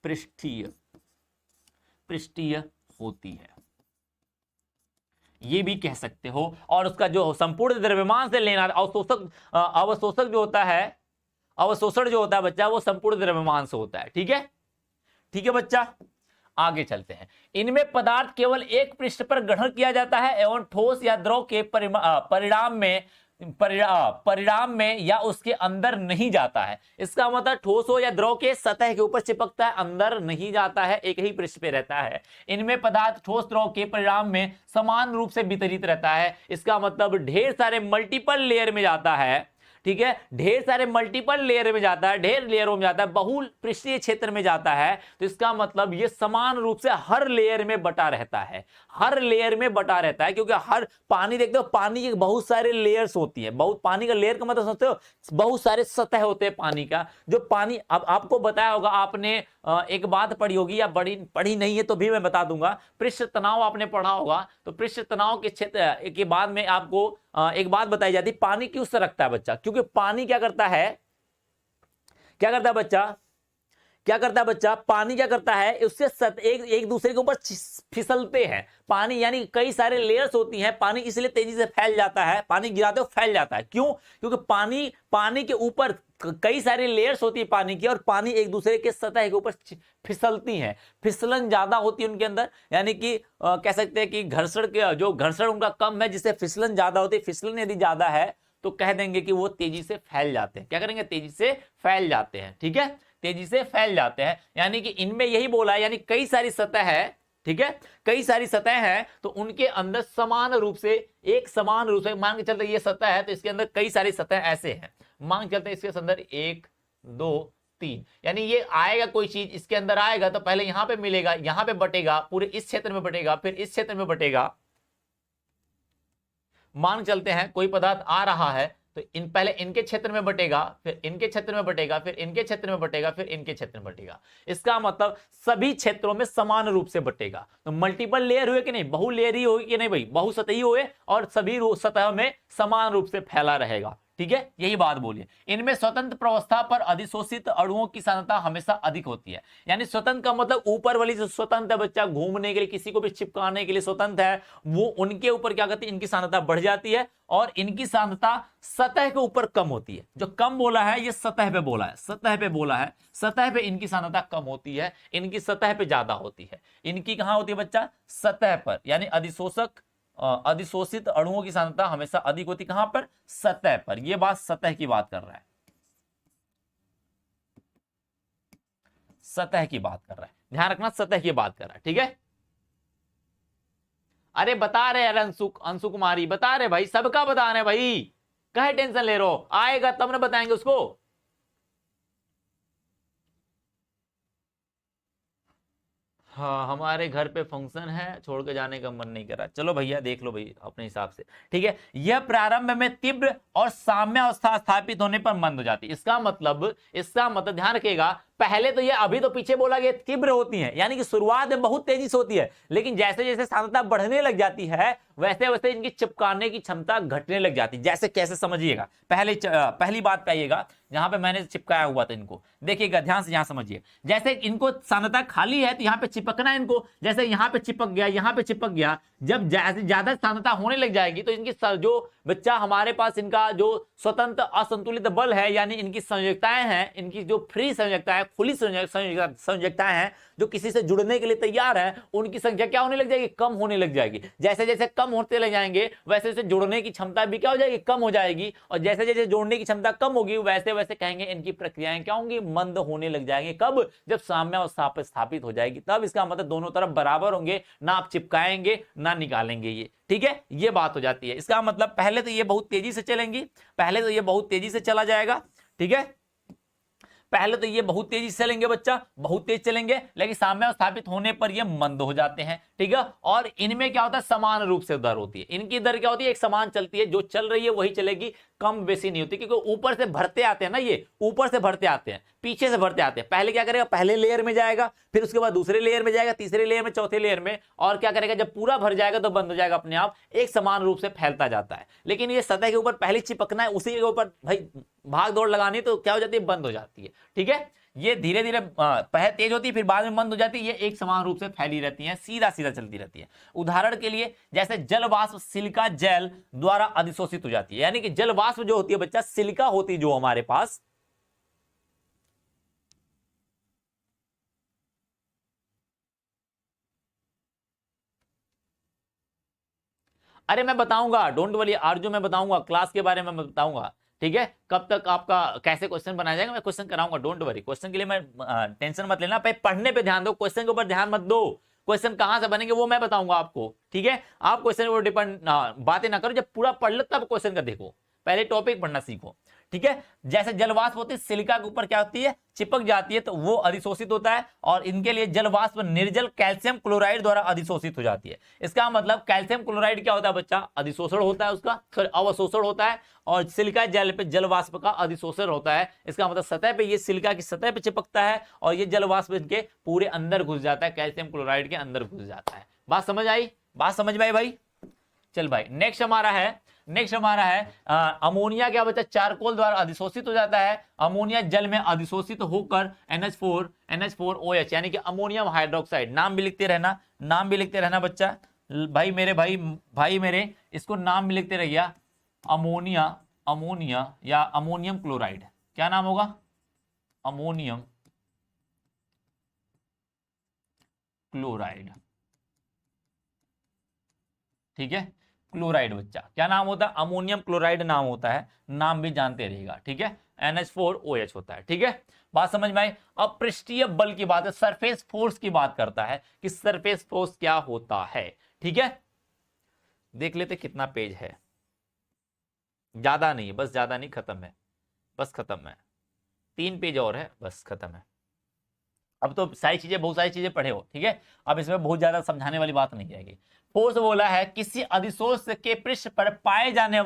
पृष्ठीय, पृष्ठीय होती है, ये भी कह सकते हो। और उसका जो संपूर्ण द्रव्यमान से लेना, अवशोषक जो होता है, अवशोषण जो होता है बच्चा, वो संपूर्ण द्रव्यमान से होता है, ठीक है। ठीक है बच्चा, आगे चलते हैं। इनमें पदार्थ केवल एक पृष्ठ पर ग्रहण किया जाता है एवं ठोस या द्रव के परिणाम में या उसके अंदर नहीं जाता है। इसका मतलब ठोस हो या द्रव के सतह के ऊपर चिपकता है, अंदर नहीं जाता है, एक ही पृष्ठ पे रहता है। इनमें पदार्थ ठोस द्रव के परिणाम में समान रूप से वितरित रहता है। इसका मतलब ढेर सारे मल्टीपल लेयर में जाता है, ठीक है, ढेर सारे मल्टीपल लेयर में जाता है, ढेर लेयरों में जाता है, बहु पृष्ठीय क्षेत्र में जाता है। तो इसका मतलब ये समान रूप से हर लेयर में बटा रहता है, हर लेयर में बटा रहता है। क्योंकि हर पानी देखते हो, पानी के बहुत सारे लेयर्स होती है। बहुत पानी का लेयर का मतलब समझते हो, बहुत सारे सतह होते हैं पानी का। जो पानी, अब आपको बताया होगा आपने, एक बात पढ़ी होगी या पढ़ी नहीं है तो भी मैं बता दूंगा, पृष्ठ तनाव आपने पढ़ा होगा। तो पृष्ठ तनाव के क्षेत्र के बाद में आपको एक बात बताई जाती है, पानी क्यों सरकता है बच्चा, क्योंकि पानी क्या करता है, क्या करता है बच्चा, क्या करता है बच्चा, पानी क्या करता है, उससे एक दूसरे के ऊपर फिसलते हैं। पानी यानी कई सारे लेयर्स होती हैं, पानी इसलिए तेजी से फैल जाता है, पानी गिराते हो फैल जाता है। क्यों, क्योंकि पानी के ऊपर कई सारी लेयर्स होती है पानी की, और पानी एक दूसरे के सतह के ऊपर फिसलती हैं, फिसलन ज्यादा होती है उनके अंदर। यानी कि कह सकते हैं कि घर्षण के, जो घर्षण उनका कम है, जिससे फिसलन ज्यादा होती है। फिसलन यदि ज्यादा है तो कह देंगे कि वो तेजी से फैल जाते हैं। क्या करेंगे, तेजी से फैल जाते हैं, ठीक है, तेजी से फैल जाते हैं। यानी कि इनमें यही बोला है, यानी कई सारी सतह है, ठीक है, कई सारी सतह है, तो उनके अंदर समान रूप से, एक समान रूप से मान के चलते ये सतह है तो इसके अंदर कई सारी सतह ऐसे हैं। मान के चलते इसके अंदर 1 2 3, यानी ये आएगा कोई चीज इसके अंदर आएगा तो पहले यहां पे मिलेगा, यहां पे बटेगा, पूरे इस क्षेत्र में बटेगा, फिर इस क्षेत्र में बटेगा, मान चलते हैं कोई पदार्थ आ रहा है तो पहले इनके क्षेत्र में बटेगा, फिर इनके क्षेत्र में बटेगा, फिर इनके क्षेत्र में बटेगा, फिर इनके क्षेत्र में बटेगा। इसका मतलब सभी क्षेत्रों में समान रूप से बटेगा। तो मल्टीपल लेयर हुए कि नहीं, बहुलेयरी हुई कि नहीं भाई, बहुसतही हुए और सभी सतह में समान रूप से फैला रहेगा। ठीक है, यही बात बोलिए। इनमें स्वतंत्र प्रवस्था पर अधिशोषित अणुओं की सांद्रता हमेशा अधिक होती है। यानी स्वतंत्र का मतलब ऊपर वाली जो स्वतंत्र है बच्चा, घूमने के लिए, किसी को भी चिपकाने के लिए स्वतंत्र है, वो उनके ऊपर क्या कहते हैं, इनकी सांद्रता बढ़ जाती है और इनकी सांद्रता सतह के ऊपर कम होती है। जो कम बोला है ये सतह पे बोला है, सतह पे बोला है, सतह पे इनकी सांद्रता कम होती है, इनकी सतह पे ज्यादा होती है। इनकी कहां होती है बच्चा, सतह पर। यानी अधिशोषित अणुओं की सांद्रता हमेशा अधिक होती, कहां पर, सतह पर। यह बात सतह की बात कर रहा है, सतह की बात कर रहा है, ध्यान रखना, सतह की बात कर रहा है। ठीक है, अरे बता रहे यार, अंशु कुमारी बता रहे भाई, सबका बता रहे भाई, कहे टेंशन ले रहे हो, आएगा तब ना बताएंगे उसको। हाँ, हमारे घर पे फंक्शन है, छोड़ के जाने का मन नहीं कर रहा। चलो भैया देख लो भाई अपने हिसाब से। ठीक है, यह प्रारंभ में तीव्र और साम्य अवस्था स्थापित होने पर मंद हो जाती है। इसका मतलब ध्यान रखिएगा, पहले तो ये, अभी तो पीछे बोला गया तीव्र होती है, यानी कि शुरुआत में बहुत तेजी से होती है, लेकिन जैसे जैसे सांद्रता बढ़ने लग जाती है वैसे वैसे इनकी चिपकाने की क्षमता घटने लग जाती है। जैसे कैसे समझिएगा, पहली बात पे आइएगा, जहां पे मैंने चिपकाया हुआ था इनको, देखिएगा ध्यान से, यहां समझिए। जैसे इनको सांद्रता खाली है तो यहां पे चिपकना है इनको, जैसे यहां पे चिपक गया, यहां पे चिपक गया, जब ज्यादा सांद्रता होने लग जाएगी तो इनकी जो बच्चा हमारे पास इनका जो स्वतंत्र असंतुलित बल है, यानी इनकी संयोजकताएं हैं, इनकी जो फ्री संयोजकता है, खुली संयोजकताएं हैं, जो किसी से जुड़ने के लिए तैयार है, उनकी संख्या क्या होने लग जाएगी, कम होने लग जाएगी। जैसे जैसे कम होते लग जाएंगे वैसे वैसे जुड़ने की क्षमता भी क्या हो जाएगी, कम हो जाएगी। और जैसे जैसे जोड़ने की क्षमता कम होगी वैसे वैसे कहेंगे इनकी प्रक्रियाएं क्या होंगी, मंद होने लग जाएंगे। कब, जब साम्य अवस्था पर स्थापित हो जाएगी, तब इसका मतलब दोनों तरफ बराबर होंगे, ना आप चिपकाएंगे ना निकालेंगे ये। ठीक है, ये बात हो जाती है। इसका मतलब पहले तो ये बहुत तेजी से चलेंगी, पहले तो ये बहुत तेजी से चला जाएगा। ठीक है, पहले तो ये बहुत तेजी से चलेंगे बच्चा, बहुत तेज चलेंगे, लेकिन साम्य स्थापित होने पर ये मंद हो जाते हैं। ठीक है, और इनमें क्या होता है, समान रूप से दर होती है। इनकी दर क्या होती है, एक समान चलती है, जो चल रही है वही चलेगी, कम बेसी नहीं होती, क्योंकि ऊपर से भरते आते हैं ना, ये ऊपर से भरते आते हैं, पीछे से भरते आते हैं। पहले क्या करेगा, पहले लेयर में जाएगा, फिर उसके बाद दूसरे लेयर में जाएगा, तीसरे लेयर में, चौथे लेयर में, और क्या करेगा, जब पूरा भर जाएगा तो बंद हो जाएगा अपने आप, एक समान रूप से फैलता जाता है। लेकिन ये सतह के ऊपर पहले चिपकना है, उसी के ऊपर भाई भाग दौड़ लगानी, तो क्या हो जाती है, बंद हो जाती है। ठीक है, ये धीरे धीरे पहले तेज होती है, फिर बाद में बंद हो जाती है, ये एक समान रूप से फैली रहती है, सीधा सीधा चलती रहती है। उदाहरण के लिए जैसे जल वाष्प सिलिका जेल द्वारा अधिशोषित हो जाती है, यानी कि जल वाष्प जो होती है बच्चा, सिलिका होती है जो हमारे पास, अरे मैं बताऊंगा, डोंट वरी आरजू, मैं बताऊंगा क्लास के बारे में, मैं बताऊंगा। ठीक है, कब तक आपका कैसे क्वेश्चन बनाया जाएगा, मैं क्वेश्चन कराऊंगा, डोंट वरी। क्वेश्चन के लिए मैं टेंशन मत लेना, पढ़ने पे ध्यान दो, क्वेश्चन के ऊपर ध्यान मत दो। क्वेश्चन कहां से बनेंगे वो मैं बताऊंगा आपको। ठीक है, आप क्वेश्चन के ऊपर डिपेंड बातें ना करो, जब पूरा पढ़ लो तब क्वेश्चन का देखो, पहले टॉपिक पढ़ना सीखो। ठीक है, जैसे जलवाष्प होती है, सिलिका के ऊपर क्या होती है, चिपक जाती है, तो वो अधिशोषित होता है, और इनके लिए जलवाष्प निर्जल कैल्शियम क्लोराइड द्वारा अधिशोषित हो जाती है। इसका मतलब कैल्शियम क्लोराइड क्या होता है बच्चा, अधिशोषण होता है उसका, अवशोषण होता है, और सिलिका जल पे जलवाष्प का अधिशोषण होता है। इसका मतलब सतह पे ये सिलिका की सतह पे चिपकता है, और ये जलवाष्प इनके पूरे अंदर घुस जाता है, कैल्शियम क्लोराइड के अंदर घुस जाता है। बात समझ आई, बात समझ में आई भाई। चल भाई, नेक्स्ट हमारा है अमोनिया, क्या बच्चा, चारकोल द्वारा अधिशोषित हो जाता है। अमोनिया जल में अधिशोषित होकर NH4OH, यानी कि अमोनियम हाइड्रोक्साइड, नाम भी लिखते रहना, नाम भी लिखते रहना बच्चा, भाई मेरे इसको नाम भी लिखते रहिए, अमोनिया या अमोनियम क्लोराइड, क्या नाम होगा, अमोनियम क्लोराइड। ठीक है, क्लोराइड बच्चा क्या नाम होता है, अमोनियम क्लोराइड नाम होता है, नाम भी जानते रहिएगा। ठीक है, NH4OH होता है। ठीक है, बात समझ में आई। अब पृष्ठीय बल की बात है, सरफेस फोर्स की बात करता है कि सरफेस फोर्स क्या होता है। ठीक है, देख लेते कितना पेज है, ज्यादा नहीं, बस ज्यादा नहीं, खत्म है, बस खत्म है, 3 पेज और है, बस खत्म है। अब तो सारी चीजें, बहुत सारी चीजें पढ़े हो, ठीक है। अब इसमें बहुत ज्यादा समझाने वाली बात नहीं रहेगी। फोर्स बोला है किसी अधिशोष के पृष्ठ पर पाए जाने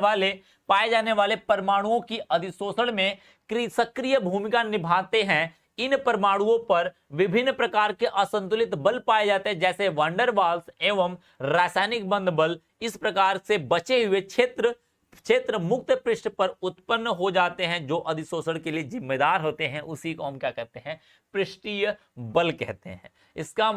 वाले परमाणुओं की अधिशोषण में सक्रिय भूमिका निभाते हैं। इन परमाणुओं पर विभिन्न प्रकार के असंतुलित बल पाए जाते हैं, जैसे वंडर वाल्स एवं रासायनिक बंध बल। इस प्रकार से बचे हुए क्षेत्र मुक्त पृष्ठ पर उत्पन्न हो जाते हैं, जो अधिशोषण के लिए जिम्मेदार होते हैं। उसी को हम क्या कहते हैं? पृष्ठीय बल कहते हैं। इसका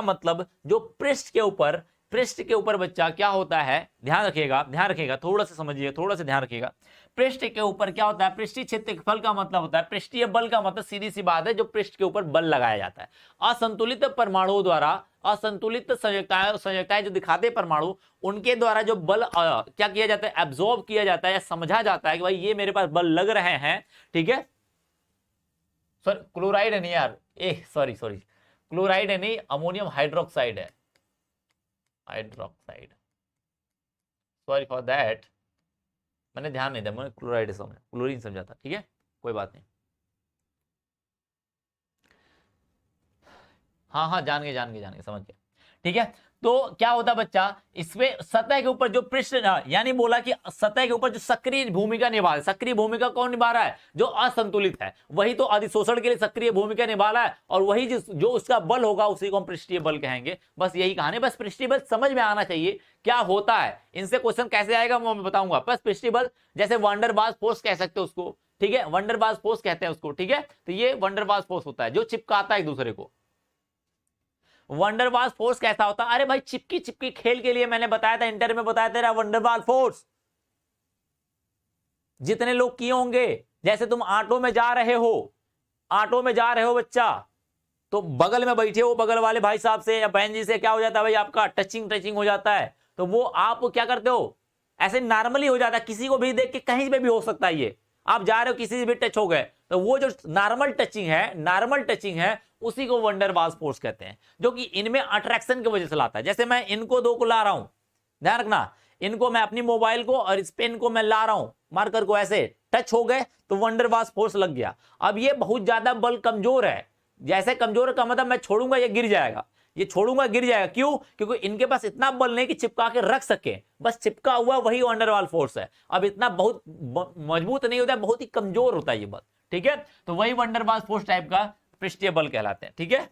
मतलब जो पृष्ठ के ऊपर बच्चा क्या होता है, ध्यान रखिएगा, थोड़ा सा समझिए, थोड़ा सा ध्यान रखिएगा। पृष्ठ के ऊपर क्या होता है? पृष्ठीय क्षेत्रफल का मतलब होता है, पृष्ठीय बल का मतलब सीधी सी बात है, जो पृष्ठ के ऊपर बल लगाया जाता है। असंतुलित परमाणुओं द्वारा, असंतुलित संयोजकताएं जो दिखाते परमाणु, उनके द्वारा जो बल क्या किया जाता है? एब्जॉर्ब किया जाता है या समझा जाता है कि भाई ये मेरे पास बल लग रहे हैं, ठीक है। सॉरी, क्लोराइड है नहीं यार, सॉरी क्लोराइड है नहीं, अमोनियम हाइड्रोक्साइड है, हाइड्रोक्साइड, सॉरी फॉर दैट, मैंने ध्यान नहीं दिया, मैंने क्लोराइड समझा, क्लोरीन समझा था, ठीक है, कोई बात नहीं। हाँ, जान गए, समझ गया, ठीक है। तो क्या होता बच्चा, इसमें सतह के ऊपर जो पृष्ठ, यानी बोला कि सतह के ऊपर जो सक्रिय भूमिका निभा रहा है, सक्रिय भूमिका कौन निभा रहा है? जो असंतुलित है, वही तो अधिशोषण के लिए सक्रिय भूमिका निभा रहा है, और वही जो उसका बल होगा उसी को हम पृष्ठीय बल कहेंगे। बस यही कहानी, बस पृष्ठीय बल समझ में आना चाहिए क्या होता है। इनसे क्वेश्चन कैसे आएगा वो मैं बताऊंगा। बस पृष्ठीय बल, जैसे वंडरबाज फोर्स कह सकते हो उसको, ठीक है, वंडरबाज फोर्स कहते हैं उसको, ठीक है। तो ये वंडरबाज फोर्स होता है जो चिपकाता है एक दूसरे को। वंडरबाज फोर्स कैसा होता है? अरे भाई चिपकी खेल के लिए मैंने बताया था, इंटर में बताया था वंडरबाज फोर्स। जितने लोग किए होंगे, जैसे तुम ऑटो में जा रहे हो बच्चा, तो बगल में बैठे हो, बगल वाले भाई साहब से या बहन जी से क्या हो जाता है भाई? आपका टचिंग हो जाता है। तो वो आप क्या करते हो? ऐसे नॉर्मली हो जाता है, किसी को भी देख के कहीं पे भी हो सकता है। ये आप जा रहे हो, किसी से भी टच हो गए, तो वो जो नॉर्मल टचिंग है उसी को वंडरबाज फोर्स कहते हैं, जो कि इनमें अट्रैक्शन की वजह से लाता है। जैसे मैं इनको दो को ला रहा हूं, ध्यान रखना, इनको मैं अपनी मोबाइल को और इस पेन को मैं ला रहा हूं, मार्कर को ऐसे टच हो गए तो वंडरबाज फोर्स लग गया। अब ये बहुत ज्यादा बल कमजोर है, जैसे कमजोर का मतलब मैं छोड़ूंगा ये गिर जाएगा, क्यों? क्योंकि इनके पास इतना बल नहीं कि चिपका के रख सके, बस चिपका हुआ वही वंडरबाज फोर्स है। अब इतना बहुत मजबूत नहीं होता है, बहुत ही कमजोर होता है ये बल, ठीक है। तो वही वंडरबाज फोर्स टाइप का पृष्ठीय बल कहलाते हैं, ठीक है।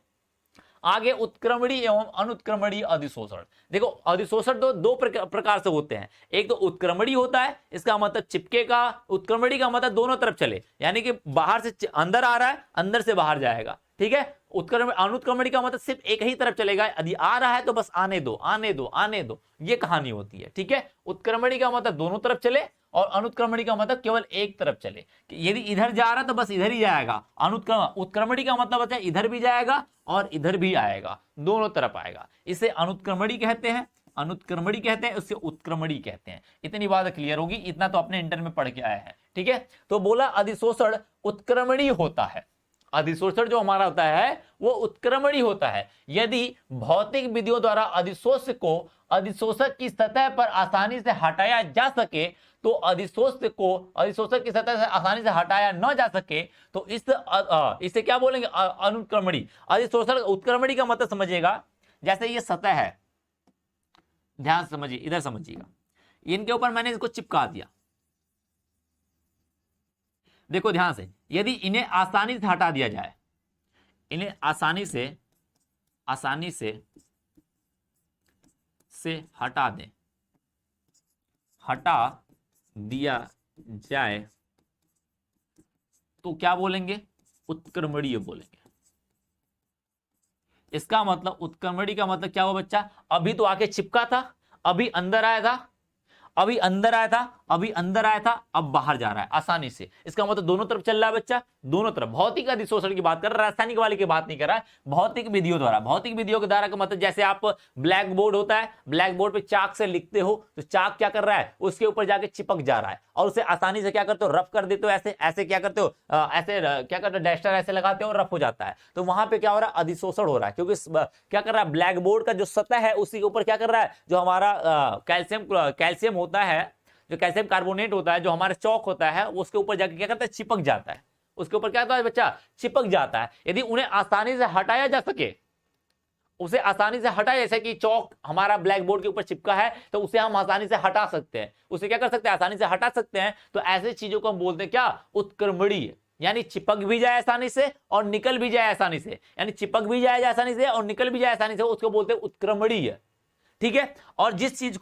आगे उत्क्रमणीय एवं अनुत्क्रमणीय अधिशोषण। देखो अधिशोषण तो दो प्रकार से होते हैं। एक तो उत्क्रमणीय होता है, इसका मतलब चिपकेगा। उत्क्रमणीय का मतलब दोनों तरफ चले, यानी कि बाहर से अंदर आ रहा है, अंदर से बाहर जाएगा, ठीक है। अनुत्क्रमणीय का मतलब सिर्फ एक ही तरफ चलेगा, यदि आ रहा है तो बस आने दो, ये कहानी होती है, ठीक है। उत्क्रमणीय का मतलब दोनों तरफ चले, और अनुत्क्रमणीय का मतलब केवल एक तरफ चले, यदि इधर जा रहा है तो बस इधर ही जाएगा। उत्क्रमणीय का मतलब होता है इधर भी जाएगा और इधर भी आएगा, दोनों तरफ आएगा, इसे अनुत्क्रमणीय कहते हैं, उससे उत्क्रमणीय कहते हैं। इतनी बात क्लियर होगी, इतना तो अपने इंटर में पढ़ के आए हैं, ठीक है। तो बोला अधिशोषण उत्क्रमणीय होता है, अधिशोषण जो हमारा होता है वो उत्क्रमणीय होता है। यदि भौतिक विधियों द्वारा अधिशोषक की सतह पर आसानी से हटाया जा सके, तो अधिशोषक की सतह से आसानी से हटाया न जा सके तो इसे क्या बोलेंगे? अनुत्क्रमणीय। अधिशोषण उत्क्रमणीय का मतलब समझिएगा, जैसे ये सतह है, ध्यान से समझिए, इधर समझिएगा, इनके ऊपर मैंने इसको चिपका दिया, देखो ध्यान से, यदि इन्हें आसानी से हटा दिया जाए, इन्हें आसानी से हटा दिया जाए तो क्या बोलेंगे? उत्क्रमणीय बोलेंगे। इसका मतलब उत्क्रमणीय का मतलब क्या हुआ बच्चा? अभी तो आके चिपका था, अभी अंदर आया था, अब बाहर जा रहा है आसानी से। इसका मतलब दोनों तरफ चल रहा है बच्चा, दोनों तरफ। भौतिक अधिशोषण की बात कर रहा है, रासायनिक वाले की बात नहीं कर रहा है, भौतिक विधियों के द्वारा का मतलब जैसे आप ब्लैक बोर्ड होता है, ब्लैक बोर्ड पे चाक से लिखते हो तो चाक क्या कर रहा है? उसके ऊपर जाके चिपक जा रहा है, और उसे आसानी से क्या करते हो? रफ कर देते हो, ऐसे क्या करते हो? क्या करते हो? डस्टर ऐसे लगाते हो, रफ हो जाता है। तो वहां पे क्या हो रहा है? अधिशोषण हो रहा है, क्योंकि क्या कर रहा है? ब्लैक बोर्ड का जो सतह है उसी के ऊपर क्या कर रहा है? जो हमारा कैल्शियम होता है, जो कैल्शियम कार्बोनेट होता है, जो हमारा चौक होता है, उसके ऊपर जाके क्या करता है? चिपक जाता है। उसके ऊपर क्या होता है बच्चा, चिपक जाता है। यदि उन्हें आसानी से हटाया जा सके, उसे आसानी से हटाया, जैसे कि चौक हमारा ब्लैक बोर्ड के ऊपर चिपका है तो उसे हम आसानी से हटा सकते हैं, उसे क्या कर सकते हैं, आसानी से हटा सकते हैं। तो ऐसे चीजों को हम बोलते हैं क्या, उत्क्रमणीय, यानी चिपक भी जाए आसानी से और निकल भी जाए आसानी से, यानी चिपक भी जाए आसानी से और निकल भी जाए आसानी से, उसको बोलते हैं उत्क्रमणीय। ठीक है, और जिस चीज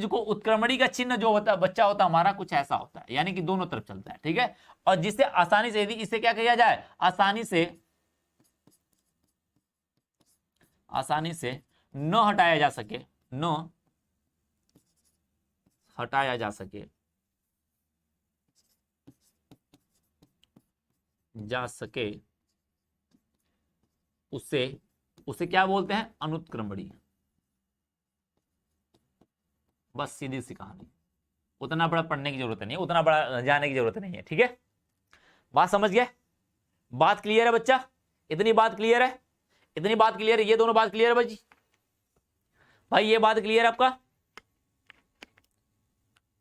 को उत्क्रमणी का चिन्ह जो होता है बच्चा होता है हमारा कुछ ऐसा होता है, यानी कि दोनों तरफ चलता है। ठीक है, और जिससे आसानी से, यदि इसे क्या किया जाए, आसानी से न हटाया जा सके, न हटाया जा सके उसे क्या बोलते हैं, अनुत्क्रमणीय। बस सीधी सी कहानी, उतना बड़ा पढ़ने की जरूरत नहीं है, उतना बड़ा जाने की जरूरत नहीं है। ठीक है, बात समझ गए, बात क्लियर है बच्चा, इतनी बात क्लियर है, इतनी बात क्लियर है, ये दोनों बात क्लियर है भाई, ये बात क्लियर है आपका।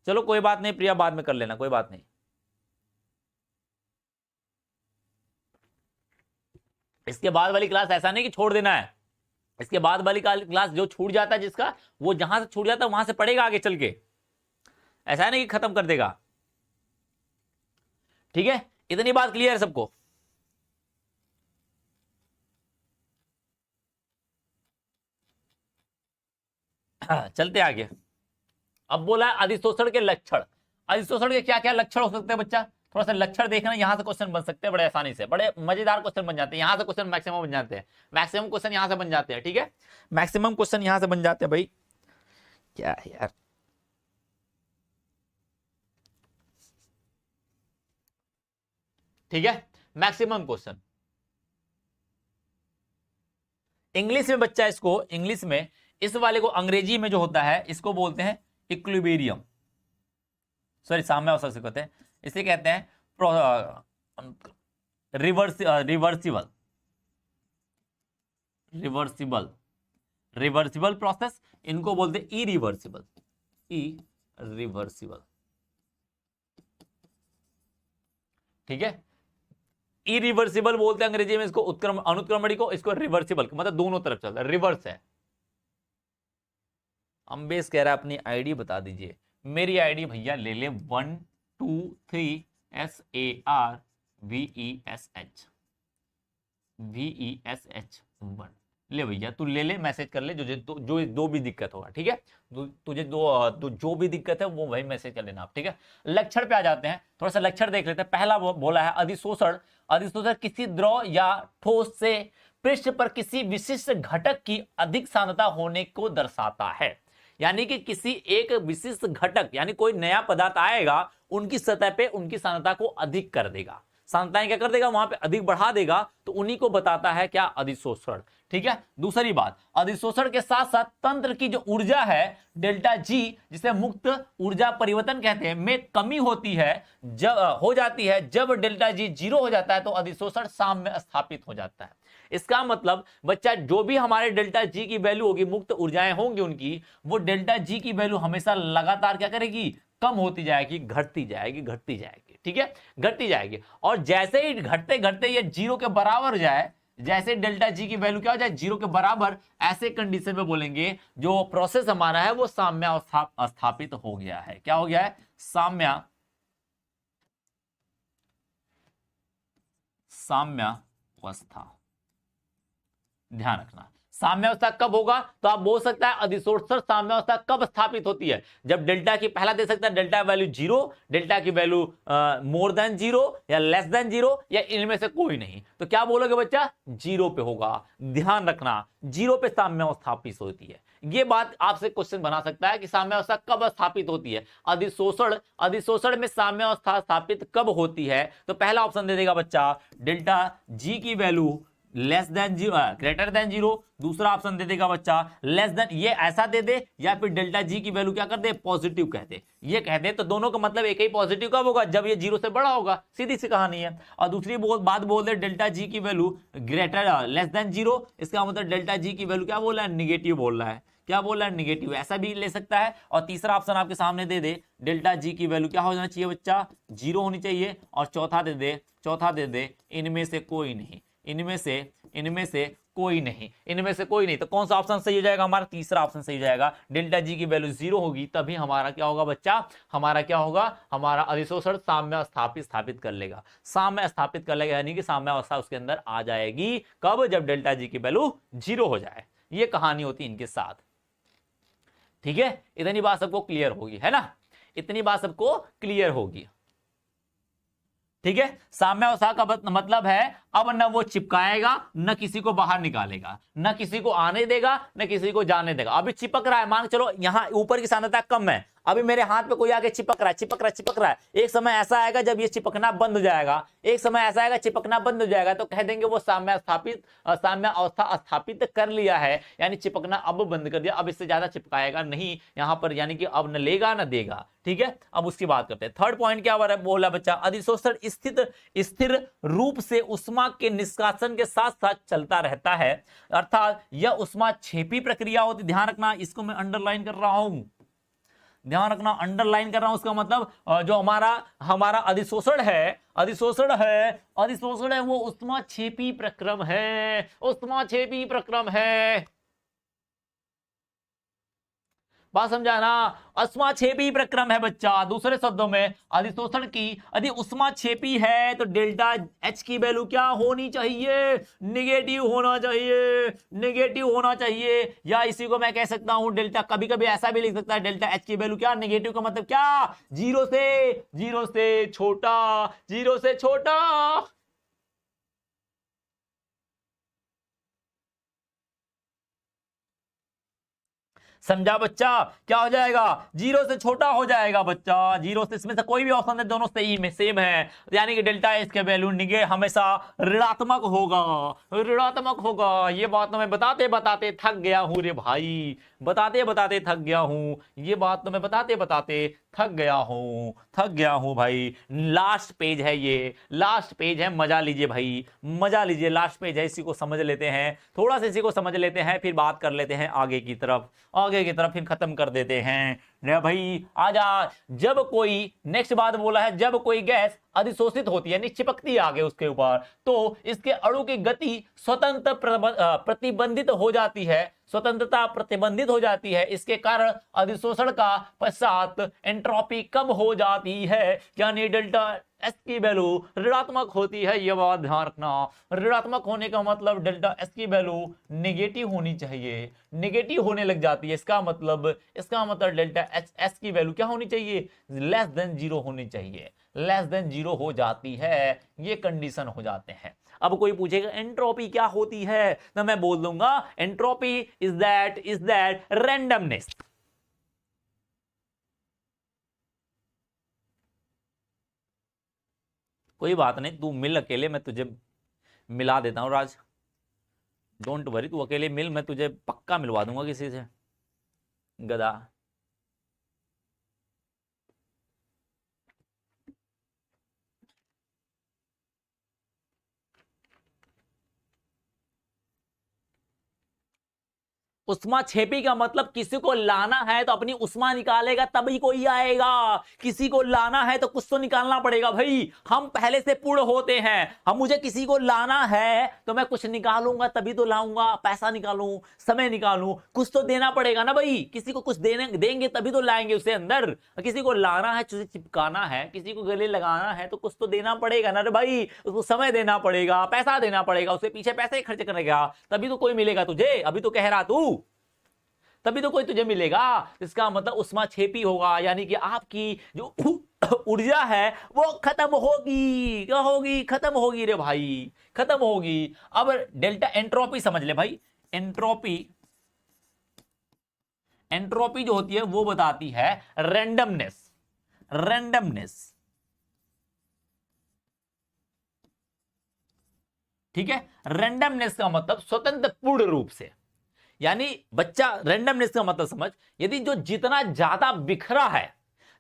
चलो कोई बात नहीं प्रिया, बाद में कर लेना, कोई बात नहीं। इसके बाद वाली क्लास ऐसा नहीं कि छोड़ देना है, इसके बाद वाली क्लास जो छूट जाता है जिसका, वो जहां से छूट जाता है वहां से पढ़ेगा आगे चल के, ऐसा नहीं कि खत्म कर देगा। ठीक है, इतनी बात क्लियर है सबको। चलते आगे। अब बोला है अधिशोषण के लक्षण। अधिशोषण के क्या क्या लक्षण हो सकते हैं बच्चा, थोड़ा सा लक्षण देखना, यहां से क्वेश्चन बन सकते हैं बड़े आसानी से, बड़े मजेदार क्वेश्चन बन जाते हैं, यहां से क्वेश्चन मैक्सिमम बन जाते हैं, मैक्सिमम क्वेश्चन यहां से बन जाते हैं। ठीक है, मैक्सिमम क्वेश्चन यहां से बन जाते हैं भाई, क्या है यार, ठीक है, मैक्सिमम क्वेश्चन। इंग्लिश में बच्चा, इसको इंग्लिश में इस वाले को, अंग्रेजी में जो होता है इसको बोलते हैं इक्विलिब्रियम, सॉरी साम्यावस्था से कहते हैं, इसे कहते हैं रिवर्सिबल प्रोसेस, इनको बोलते हैं इरिवर्सिबल। ठीक है, इरिवर्सिबल बोलते हैं अंग्रेजी में इसको, अनुत्क्रमणी को, इसको रिवर्सिबल, मतलब दोनों तरफ चलता है, रिवर्स है। अम्बेश कह रहा है अपनी आईडी बता दीजिए, मेरी आईडी भैया ले ले 123SARVESH1, ले भैया तू ले ले, मैसेज कर ले, जो भी दिक्कत होगा। ठीक है, तुझे जो भी दिक्कत है वो वही मैसेज कर लेना आप। ठीक है, लक्षण पे आ जाते हैं, थोड़ा सा लक्षण देख लेते हैं। पहला बोला है अधिशोषण। अधिशोषण किसी द्रव या ठोस से पृष्ठ पर किसी विशिष्ट घटक की अधिक सांद्रता होने को दर्शाता है, यानी कि किसी एक विशिष्ट घटक, यानी कोई नया पदार्थ आएगा, उनकी सतह पे उनकी सांद्रता को अधिक कर देगा, सांद्रताएं क्या कर देगा, वहां पे अधिक बढ़ा देगा, तो उन्हीं को बताता है क्या, अधिशोषण। ठीक है, दूसरी बात, अधिशोषण के साथ साथ तंत्र की जो ऊर्जा है डेल्टा जी, जिसे मुक्त ऊर्जा परिवर्तन कहते हैं, में कमी होती है, जब हो जाती है, जब डेल्टा जी 0 हो जाता है तो अधिशोषण साम्य स्थापित हो जाता है। इसका मतलब बच्चा, जो भी हमारे डेल्टा जी की वैल्यू होगी, मुक्त ऊर्जाएं होंगी उनकी, वो डेल्टा जी की वैल्यू हमेशा लगातार क्या करेगी, कम होती जाएगी, घटती जाएगी। ठीक है, घटती जाएगी, और जैसे ही घटते घटते ये 0 के बराबर हो जाए, जैसे डेल्टा जी की वैल्यू क्या हो जाए, 0 के बराबर, ऐसे कंडीशन में बोलेंगे जो प्रोसेस हमारा है वो साम्यावस्था स्थापित हो गया है। क्या हो गया है, साम्यावस्था। ध्यान रखना, साम्यावस्था कब होगा, तो आप बोल सकता है अधिशोषण साम्यावस्था कब स्थापित होती है, जब डेल्टा की, पहला दे सकता है डेल्टा वैल्यू 0, डेल्टा की वैल्यू मोर देन 0 या लेस देन 0, या इनमें से कोई नहीं, तो क्या बोलोगे बच्चा, 0 पे होगा। ध्यान रखना, 0 पे साम्यावस्था स्थापित होती है। ये बात आपसे क्वेश्चन बना सकता है कि साम्यावस्था कब स्थापित होती है, अधिशोषण में साम्यावस्था स्थापित कब होती है, तो पहला ऑप्शन दे देगा बच्चा, डेल्टा जी की value less than 0, greater than 0, दूसरा ऑप्शन दे देगा बच्चा लेस देन, ये ऐसा दे दे, या फिर डेल्टा जी की वैल्यू क्या कर दे, पॉजिटिव कह दे, ये कह दे, तो दोनों का मतलब एक ही, पॉजिटिव कब होगा, जब ये 0 से बड़ा होगा, सीधी सी कहानी है। और दूसरी बात बोल दे डेल्टा जी की वैल्यू ग्रेटर लेस देन 0, इसका मतलब डेल्टा जी की वैल्यू क्या बोल रहा है, निगेटिव बोल रहा है। क्या बोल रहा है, निगेटिव, ऐसा भी ले सकता है। और तीसरा ऑप्शन आपके सामने दे दे, डेल्टा जी की वैल्यू क्या हो जाना चाहिए बच्चा, 0 होनी चाहिए। और चौथा दे दे इनमें से कोई नहीं, इनमें से कोई नहीं, इनमें से कोई नहीं। तो कौन सा ऑप्शन सही हो जाएगा, हमारा तीसरा ऑप्शन सही हो जाएगा। डेल्टा जी की वैल्यू 0 होगी तभी हमारा क्या होगा बच्चा, हमारा क्या होगा, हमारा अधिशोषण साम्य स्थापित कर लेगा, साम्य स्थापित कर लेगा, यानी कि साम्य अवस्था उसके अंदर आ जाएगी। कब, जब डेल्टा जी की वैल्यू 0 हो जाए। ये कहानी होती है इनके साथ। ठीक है, इतनी बात सबको क्लियर होगी, है ना, इतनी बात सबको क्लियर होगी। ठीक है, साम्यावस्था का मतलब है अब न वो चिपकाएगा, न किसी को बाहर निकालेगा, न किसी को आने देगा, न किसी को जाने देगा। अभी चिपक रहा है, मान चलो यहां ऊपर की सांद्रता कम है, अभी मेरे हाथ पे कोई आके चिपक रहा है। एक समय ऐसा आएगा जब ये चिपकना बंद हो जाएगा, एक समय ऐसा आएगा चिपकना बंद हो जाएगा, तो कह देंगे वो साम्य अवस्था स्थापित कर लिया है, यानी चिपकना अब बंद कर दिया, अब इससे ज्यादा चिपकाएगा नहीं यहां पर, यानी कि अब न लेगा न देगा। ठीक है, अब उसकी बात करते हैं। थर्ड पॉइंट क्या बोला बच्चा, अधिशोषण स्थिर रूप से उष्मा के निष्कासन के साथ साथ चलता रहता है, अर्थात यह उष्मा छेपी प्रक्रिया होती। ध्यान रखना, इसको मैं अंडरलाइन कर रहा हूं, ध्यान रखना, अंडरलाइन कर रहा हूं। उसका मतलब जो हमारा अधिशोषण है वो उष्मा छेपी प्रक्रम है, उष्मा छेपी प्रक्रम है। बात समझा ना, उष्माक्षेपी प्रक्रम है बच्चा। दूसरे शब्दों में अधिशोषण की यदि उष्माक्षेपी है तो डेल्टा एच की वैल्यू क्या होनी चाहिए, निगेटिव होना चाहिए, निगेटिव होना चाहिए। या इसी को मैं कह सकता हूं डेल्टा, कभी कभी ऐसा भी लिख सकता है डेल्टा एच की वैल्यू क्या, निगेटिव का मतलब क्या, 0 से छोटा, 0 से छोटा। समझा बच्चा, क्या हो जाएगा, 0 से छोटा हो जाएगा बच्चा, 0 से, इसमें से कोई भी ऑप्शन है, दोनों सेम है, यानी कि डेल्टा एच के वैल्यू हमेशा ऋणात्मक होगा। ये बात तो मैं बताते बताते थक गया हूं रे भाई, बताते बताते थक गया हूं, ये बात तो मैं बताते बताते थक गया हूं भाई। लास्ट पेज है, ये लास्ट पेज है, मजा लीजिए भाई, मजा लीजिए, लास्ट पेज है, इसी को समझ लेते हैं, थोड़ा सा इसी को समझ लेते हैं, फिर बात कर लेते हैं आगे की तरफ, फिर खत्म कर देते हैं। भाई आजा, जब कोई, नेक्स्ट बात बोला है, जब कोई गैस अधिशोषित होती है, यानी चिपकती है आगे उसके ऊपर, तो इसके अणु की गति प्रतिबंधित हो जाती है, स्वतंत्रता प्रतिबंधित हो जाती है। इसके कारण अधिशोषण का पश्चात एंट्रोपी कम हो जाती है, यानी डेल्टा एस की वैल्यू ऋणात्मक होती है। यह बात ध्यान रखना, ऋणात्मक होने का मतलब डेल्टा एस की वैल्यू नेगेटिव होनी चाहिए, नेगेटिव होने लग जाती है। इसका मतलब डेल्टा एस की वैल्यू क्या होनी चाहिए, लेस देन 0 होनी चाहिए, लेस देन 0 हो जाती है, ये कंडीशन हो जाते हैं। अब कोई पूछेगा एंट्रोपी क्या होती है, तो मैं बोल दूंगा एंट्रोपी इज दैट रैंडमनेस। कोई बात नहीं, तू मिल अकेले, मैं तुझे मिला देता हूं राज, डोंट वरी, तू अकेले मिल, मैं तुझे पक्का मिलवा दूंगा किसी से, गधा। उष्मा छेपी का मतलब किसी को लाना है तो अपनी उष्मा निकालेगा तभी कोई आएगा, किसी को लाना है तो कुछ तो निकालना पड़ेगा भाई। हम पहले से पूर्ण होते हैं, हम, मुझे किसी को लाना है तो मैं कुछ निकालूंगा तभी तो लाऊंगा, पैसा निकालूं, समय निकालूं, कुछ तो देना पड़ेगा ना भाई, किसी को कुछ देंगे तभी तो लाएंगे उसे अंदर। किसी को लाना है, उसे चिपकाना है, किसी को गले लगाना है तो कुछ तो देना पड़ेगा ना रे भाई, उसको समय देना पड़ेगा, पैसा देना पड़ेगा, उसके पीछे पैसे खर्च करेगा तभी तो कोई मिलेगा तुझे। अभी तो कह रहा तू, तभी तो कोई तुझे मिलेगा। इसका मतलब उष्मा छेपी होगा, यानी कि आपकी जो ऊर्जा है वो खत्म होगी, क्या होगी, खत्म होगी रे भाई, खत्म होगी। अब डेल्टा एंट्रोपी समझ ले भाई, एंट्रोपी जो होती है वो बताती है रैंडमनेस, ठीक है। रैंडमनेस का मतलब स्वतंत्र पूर्ण रूप से, यानी बच्चा रैंडमनेस का मतलब समझ, यदि जो जितना ज्यादा बिखरा है,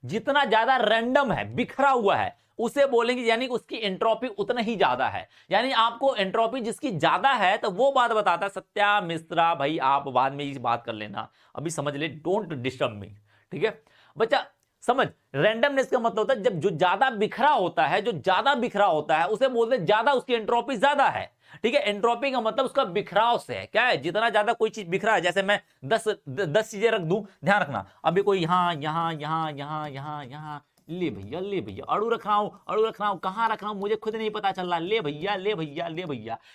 जितना ज्यादा रैंडम है, बिखरा हुआ है, उसे बोलेंगे यानी कि उसकी एंट्रोपी उतना ही ज्यादा है। यानी आपको एंट्रोपी जिसकी ज्यादा है तो वो बात बताता है। सत्या मिश्रा भाई आप बाद में इस बात कर लेना, अभी समझ ले, डोंट डिस्टर्ब मी, ठीक है बच्चा। समझ, रैंडमनेस का मतलब होता है जब जो ज्यादा बिखरा होता है, जो ज्यादा बिखरा होता है उसे बोलते हैं ज्यादा, उसकी एंट्रोपी ज्यादा है, ठीक है। एंट्रोपी का मतलब उसका बिखराव से है, क्या है, जितना ज्यादा कोई चीज बिखरा है, जैसे मैं 10 चीजें रख दूं, ध्यान रखना, अभी कोई यहां यहां यहां यहां यहां यहां, ले भैया अड़ू रख रहा हूं, कहां रख रहा हूं मुझे खुद नहीं पता चल रहा, ले भैया,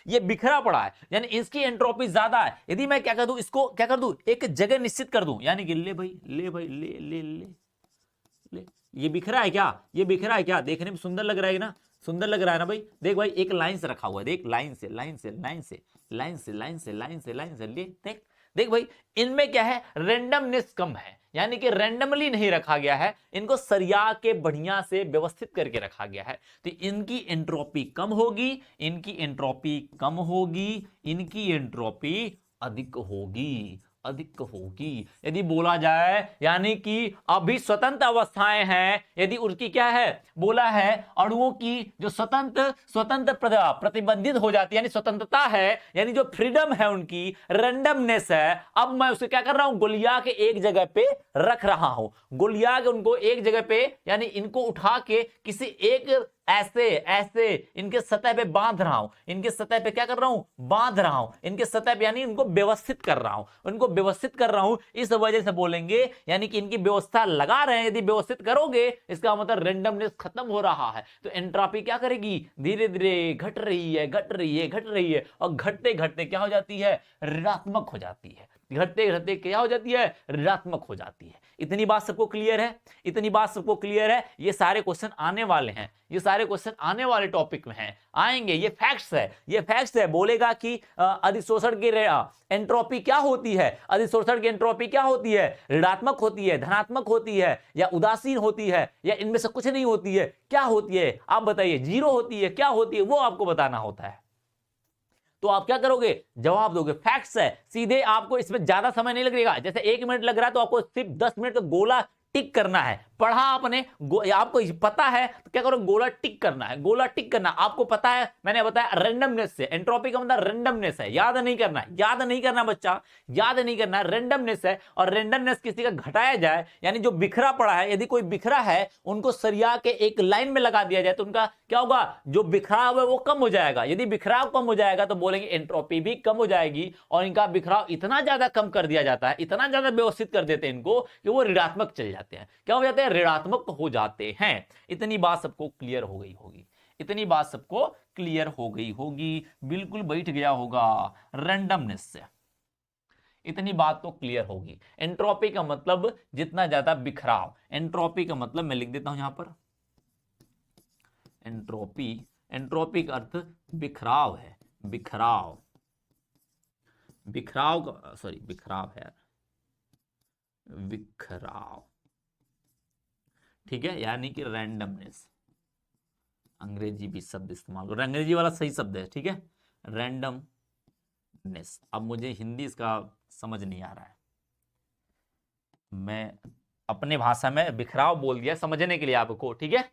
ये बिखरा पड़ा है, यानी इसकी एंट्रोपी ज्यादा है। यदि मैं क्या कर दूं, इसको क्या कर दूं, एक जगह निश्चित कर दूं, यानी कि ले भाई ले, ये बिखरा है क्या, ये बिखरा है क्या, देखने में सुंदर लग रहा है ना, सुंदर लग रहा है ना भाई। देख भाई एक लाइन से रखा हुआ है, देख लाइन से ले, देख भाई इनमें क्या है, रेंडमनेस कम है, यानी कि रेंडमली नहीं रखा गया है, इनको सरिया के बढ़िया से व्यवस्थित करके रखा गया है, तो इनकी एंट्रोपी कम होगी, इनकी एंट्रोपी कम होगी, इनकी एंट्रोपी अधिक होगी। यदि बोला जाए यानी कि अभी स्वतंत्र अवस्थाएं हैं, यदि उसकी क्या है, बोला है अणुओं की जो स्वतंत्र प्रतिबंधित हो जाती है, यानी स्वतंत्रता है, यानी जो फ्रीडम है उनकी, रैंडमनेस है, अब मैं उसे क्या कर रहा हूं, गोलिया के एक जगह पे रख रहा हूं, गोलिया के उनको एक जगह पे, यानी इनको उठा के किसी एक ऐसे इनके सतह पे बांध रहा हूं, इनके सतह पे क्या कर रहा हूं, बांध रहा हूं, इनके सतह पे, यानी इनको व्यवस्थित कर रहा हूं, उनको व्यवस्थित कर रहा हूं, इस वजह से बोलेंगे, यानी कि इनकी व्यवस्था लगा रहे हैं। यदि व्यवस्थित करोगे इसका मतलब रेंडमनेस खत्म हो रहा है, तो एंट्रोपी क्या करेगी, धीरे धीरे घट रही है, और घटते घटते क्या हो जाती है, ऋणात्मक हो जाती है, घटते घटते क्या हो जाती है, ऋणात्मक हो जाती है। इतनी बात सबको क्लियर है, इतनी बात सबको क्लियर है। ये सारे क्वेश्चन आने वाले हैं, ये सारे क्वेश्चन आने वाले टॉपिक में हैं, आएंगे, ये फैक्ट्स है, ये फैक्ट्स है। बोलेगा कि अधिशोषण की एंट्रोपी क्या होती है, अधिशोषण की एंट्रोपी क्या होती है, ऋणात्मक होती है, धनात्मक होती है, या उदासीन होती है, या इनमें से कुछ नहीं होती है, क्या होती है आप बताइए, जीरो होती है, क्या होती है, वो आपको बताना होता है। तो आप क्या करोगे, जवाब दोगे, फैक्ट्स है, सीधे आपको इसमें ज्यादा समय नहीं लगेगा। जैसे 1 मिनट लग रहा है तो आपको सिर्फ 10 मिनट का गोला टिक करना है, पढ़ा आपने, आपको पता है तो क्या करो, गोला टिक करना है, गोला टिक करना, आपको पता है, मैंने बताया रेंडमनेस से, एंट्रोपी का मतलब रेंडमनेस है, याद नहीं करना बच्चा, याद नहीं करना, रेंडमनेस है। और रेंडमनेस किसी का घटाया जाए, यानी जो बिखरा पड़ा है, यदि कोई बिखरा है उनको सरिया के एक लाइन में लगा दिया जाए तो उनका क्या होगा, जो बिखराव है वो कम हो जाएगा। यदि बिखराव कम हो जाएगा तो बोलेंगे एंट्रोपी भी कम हो जाएगी, और इनका बिखराव इतना ज्यादा कम कर दिया जाता है, इतना ज्यादा व्यवस्थित कर देते हैं इनको कि वो ऋणात्मक चल जाते हैं, क्या हो जाते हैं, ऋणात्मक हो जाते हैं। इतनी बात सबको क्लियर हो गई होगी, इतनी बात सबको क्लियर हो गई होगी, बिल्कुल बैठ गया होगा रैंडमनेस से, इतनी बात तो क्लियर होगी। एंट्रोपी का मतलब जितना ज्यादा बिखराव, एंट्रोपी का मतलब मैं लिख देता हूं यहां पर, एंट्रोपी का अर्थ बिखराव है, बिखराव का सॉरी बिखराव है, बिखराव, ठीक है, यानी कि रैंडमनेस, अंग्रेजी भी शब्द इस्तेमाल करो, अंग्रेजी वाला सही शब्द है, ठीक है, रैंडमनेस। अब मुझे हिंदी इसका समझ नहीं आ रहा है, मैं अपने भाषा में बिखराव बोल दिया समझने के लिए आपको, ठीक है,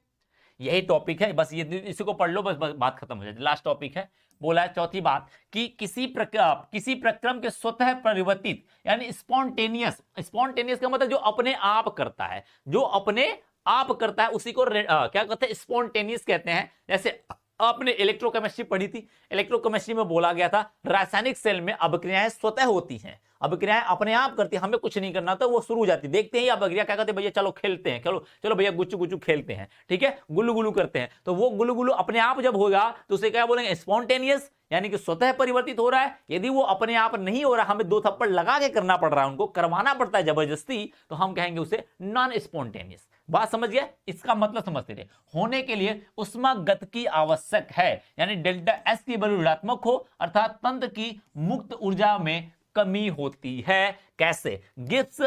यही टॉपिक है, बस ये इसी को पढ़ लो, बस बात खत्म हो जाए। लास्ट टॉपिक है, बोला है चौथी बात कि किसी प्रक्रम के स्वतः परिवर्तित, यानी स्पॉन्टेनियस का मतलब जो अपने आप करता है, जो अपने आप करता है उसी को क्या कहते हैं, स्पॉन्टेनियस कहते हैं। जैसे आपने इलेक्ट्रोकेमिस्ट्री पढ़ी थी, इलेक्ट्रोकेमिस्ट्री में बोला गया था रासायनिक सेल में अभिक्रियाएं स्वतः होती हैं, अभिक्रियाएं अपने आप करती हैं, हमें कुछ नहीं करना, तो वो शुरू हो जाती, देखते ही अभिक्रिया क्या कहते हैं, भैया चलो खेलते हैं, चलो भैया गुच्चू गुच्चू खेलते हैं, ठीक है, गुल्लू गुल्लू करते हैं, तो वो गुल्लू गुल्लू अपने आप जब होगा तो उसे क्या बोलेंगे, स्पॉन्टेनियस, यानी कि स्वतः परिवर्तित हो रहा है। यदि वो अपने आप नहीं हो रहा, हमें 2 थप्पड़ लगा के करना पड़ रहा है, उनको करवाना पड़ता है जबरदस्ती, तो हम कहेंगे उसे नॉन स्पॉन्टेनियस। बात समझ गया, इसका मतलब समझते रहे, होने के लिए उष्मागतिकी आवश्यक है, यानी डेल्टा एस की वैल्यू ऋणात्मक हो, अर्थात तंत्र की मुक्त ऊर्जा में कमी होती है। कैसे, गिब्स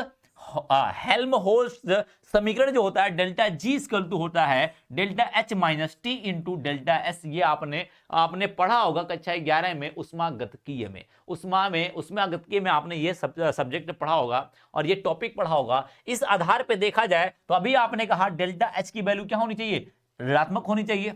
हेल्महोल्ट्ज समीकरण जो होता है, डेल्टा जी इक्वल टू होता है delta H minus T into delta S, ये आपने पढ़ा होगा कक्षा 11 में उष्मागतिकीय में, उष्मागतिकीय में आपने ये सब्जेक्ट पढ़ा होगा और ये टॉपिक पढ़ा होगा। इस आधार पे देखा जाए तो अभी आपने कहा डेल्टा एच की वैल्यू क्या होनी चाहिए, ऋणात्मक होनी चाहिए,